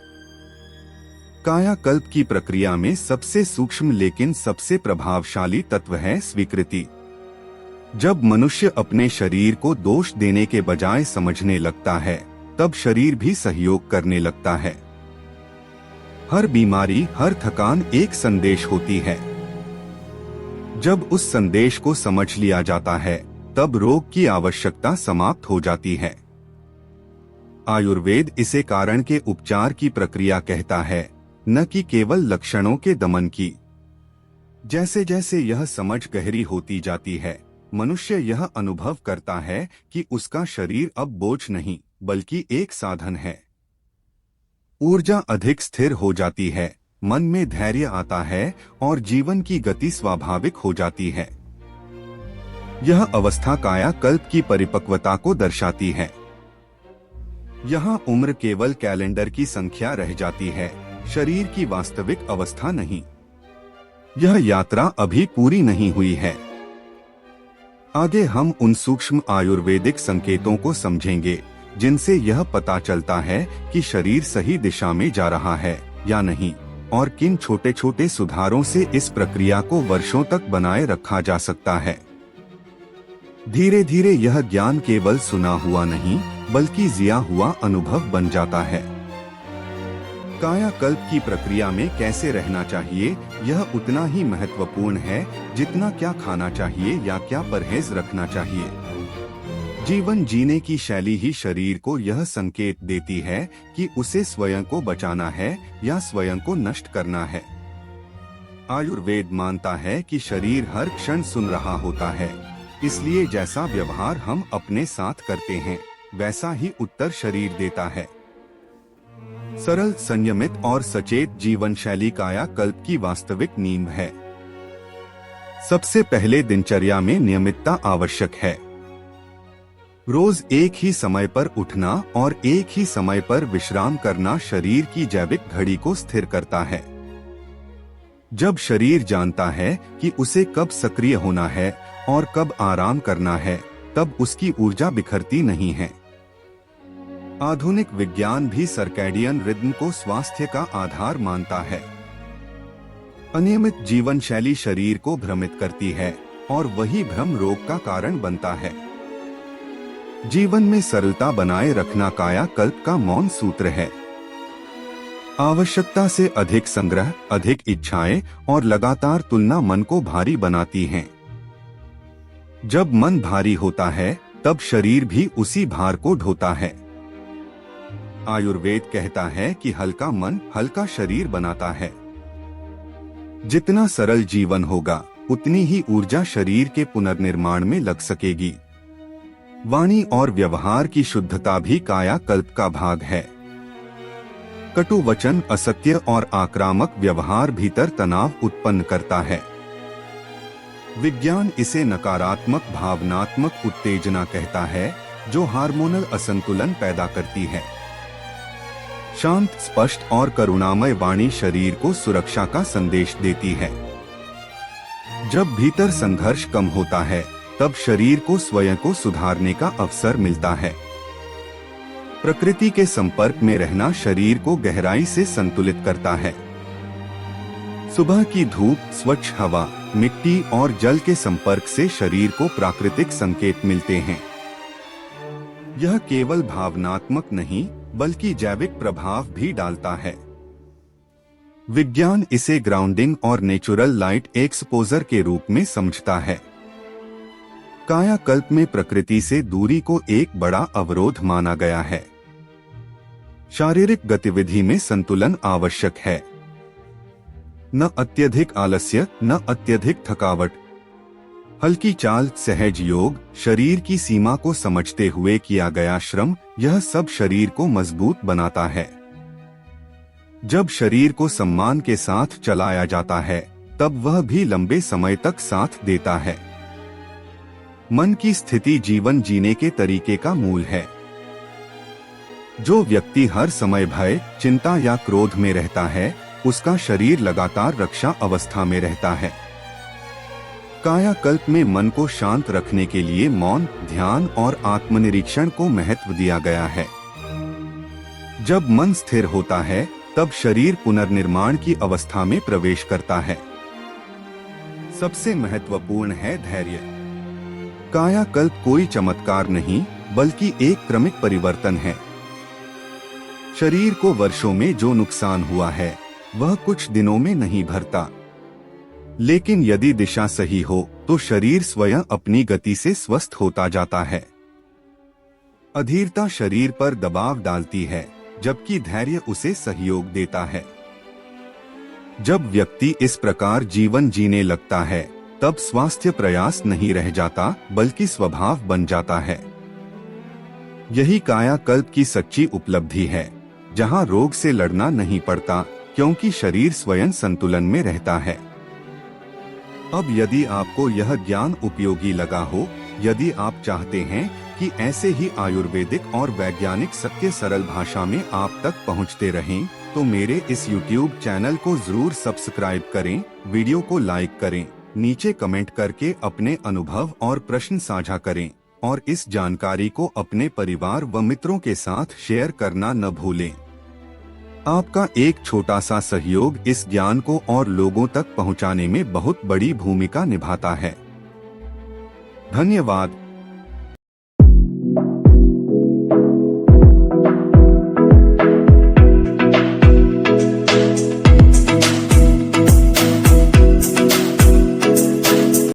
कायाकल्प की प्रक्रिया में सबसे सूक्ष्म लेकिन सबसे प्रभावशाली तत्व है स्वीकृति। जब मनुष्य अपने शरीर को दोष देने के बजाय समझने लगता है, तब शरीर भी सहयोग करने लगता है। हर बीमारी, हर थकान एक संदेश होती है। जब उस संदेश को समझ लिया जाता है, तब रोग की आवश्यकता समाप्त हो जाती है। आयुर्वेद इसे कारण के उपचार की प्रक्रिया कहता है, न कि केवल लक्षणों के दमन की। जैसे जैसे यह समझ गहरी होती जाती है, मनुष्य यह अनुभव करता है कि उसका शरीर अब बोझ नहीं, बल्कि एक साधन है। ऊर्जा अधिक स्थिर हो जाती है, मन में धैर्य आता है और जीवन की गति स्वाभाविक हो जाती है। यह अवस्था कायाकल्प की परिपक्वता को दर्शाती है। यहाँ उम्र केवल कैलेंडर की संख्या रह जाती है, शरीर की वास्तविक अवस्था नहीं। यह यात्रा अभी पूरी नहीं हुई है। आगे हम उन सूक्ष्म आयुर्वेदिक संकेतों को समझेंगे जिनसे यह पता चलता है कि शरीर सही दिशा में जा रहा है या नहीं। और किन छोटे छोटे सुधारों से इस प्रक्रिया को वर्षों तक बनाए रखा जा सकता है। धीरे धीरे यह ज्ञान केवल सुना हुआ नहीं बल्कि जिया हुआ अनुभव बन जाता है। कायाकल्प की प्रक्रिया में कैसे रहना चाहिए यह उतना ही महत्वपूर्ण है जितना क्या खाना चाहिए या क्या परहेज रखना चाहिए। जीवन जीने की शैली ही शरीर को यह संकेत देती है कि उसे स्वयं को बचाना है या स्वयं को नष्ट करना है। आयुर्वेद मानता है कि शरीर हर क्षण सुन रहा होता है, इसलिए जैसा व्यवहार हम अपने साथ करते हैं वैसा ही उत्तर शरीर देता है। सरल, संयमित और सचेत जीवन शैली कायाकल्प की वास्तविक नींव है। सबसे पहले दिनचर्या में नियमितता आवश्यक है। रोज एक ही समय पर उठना और एक ही समय पर विश्राम करना शरीर की जैविक घड़ी को स्थिर करता है। जब शरीर जानता है कि उसे कब सक्रिय होना है और कब आराम करना है, तब उसकी ऊर्जा बिखरती नहीं है। आधुनिक विज्ञान भी सर्कैडियन रिदम को स्वास्थ्य का आधार मानता है। अनियमित जीवन शैली शरीर को भ्रमित करती है और वही भ्रम रोग का कारण बनता है। जीवन में सरलता बनाए रखना कायाकल्प का मौन सूत्र है। आवश्यकता से अधिक संग्रह, अधिक इच्छाएं और लगातार तुलना मन को भारी बनाती हैं। जब मन भारी होता है तब शरीर भी उसी भार को ढोता है। आयुर्वेद कहता है कि हल्का मन हल्का शरीर बनाता है। जितना सरल जीवन होगा उतनी ही ऊर्जा शरीर के पुनर्निर्माण में लग सकेगी। वाणी और व्यवहार की शुद्धता भी कायाकल्प का भाग है। कटु वचन, असत्य और आक्रामक व्यवहार भीतर तनाव उत्पन्न करता है। विज्ञान इसे नकारात्मक भावनात्मक उत्तेजना कहता है जो हार्मोनल असंतुलन पैदा करती है। शांत, स्पष्ट और करुणामय वाणी शरीर को सुरक्षा का संदेश देती है। जब भीतर संघर्ष कम होता है तब शरीर को स्वयं को सुधारने का अवसर मिलता है। प्रकृति के संपर्क में रहना शरीर को गहराई से संतुलित करता है। सुबह की धूप, स्वच्छ हवा, मिट्टी और जल के संपर्क से शरीर को प्राकृतिक संकेत मिलते हैं। यह केवल भावनात्मक नहीं बल्कि जैविक प्रभाव भी डालता है। विज्ञान इसे ग्राउंडिंग और नेचुरल लाइट एक्सपोजर के रूप में समझता है। कायाकल्प में प्रकृति से दूरी को एक बड़ा अवरोध माना गया है। शारीरिक गतिविधि में संतुलन आवश्यक है। न अत्यधिक आलस्य, न अत्यधिक थकावट। हल्की चाल, सहज योग, शरीर की सीमा को समझते हुए किया गया श्रम, यह सब शरीर को मजबूत बनाता है। जब शरीर को सम्मान के साथ चलाया जाता है तब वह भी लंबे समय तक साथ देता है। मन की स्थिति जीवन जीने के तरीके का मूल है। जो व्यक्ति हर समय भय, चिंता या क्रोध में रहता है उसका शरीर लगातार रक्षा अवस्था में रहता है। कायाकल्प में मन को शांत रखने के लिए मौन, ध्यान और आत्मनिरीक्षण को महत्व दिया गया है। जब मन स्थिर होता है तब शरीर पुनर्निर्माण की अवस्था में प्रवेश करता है। सबसे महत्वपूर्ण है धैर्य। कायाकल्प कोई चमत्कार नहीं बल्कि एक क्रमिक परिवर्तन है। शरीर को वर्षों में जो नुकसान हुआ है वह कुछ दिनों में नहीं भरता, लेकिन यदि दिशा सही हो तो शरीर स्वयं अपनी गति से स्वस्थ होता जाता है। अधीरता शरीर पर दबाव डालती है जबकि धैर्य उसे सहयोग देता है। जब व्यक्ति इस प्रकार जीवन जीने लगता है तब स्वास्थ्य प्रयास नहीं रह जाता बल्कि स्वभाव बन जाता है। यही कायाकल्प की सच्ची उपलब्धि है, जहां रोग से लड़ना नहीं पड़ता क्योंकि शरीर स्वयं संतुलन में रहता है। अब यदि आपको यह ज्ञान उपयोगी लगा हो, यदि आप चाहते हैं कि ऐसे ही आयुर्वेदिक और वैज्ञानिक सत्य सरल भाषा में आप तक पहुंचते रहें, तो मेरे इस YouTube चैनल को जरूर सब्सक्राइब करें, वीडियो को लाइक करें, नीचे कमेंट करके अपने अनुभव और प्रश्न साझा करें और इस जानकारी को अपने परिवार व मित्रों के साथ शेयर करना न भूलें। आपका एक छोटा सा सहयोग इस ज्ञान को और लोगों तक पहुंचाने में बहुत बड़ी भूमिका निभाता है। धन्यवाद।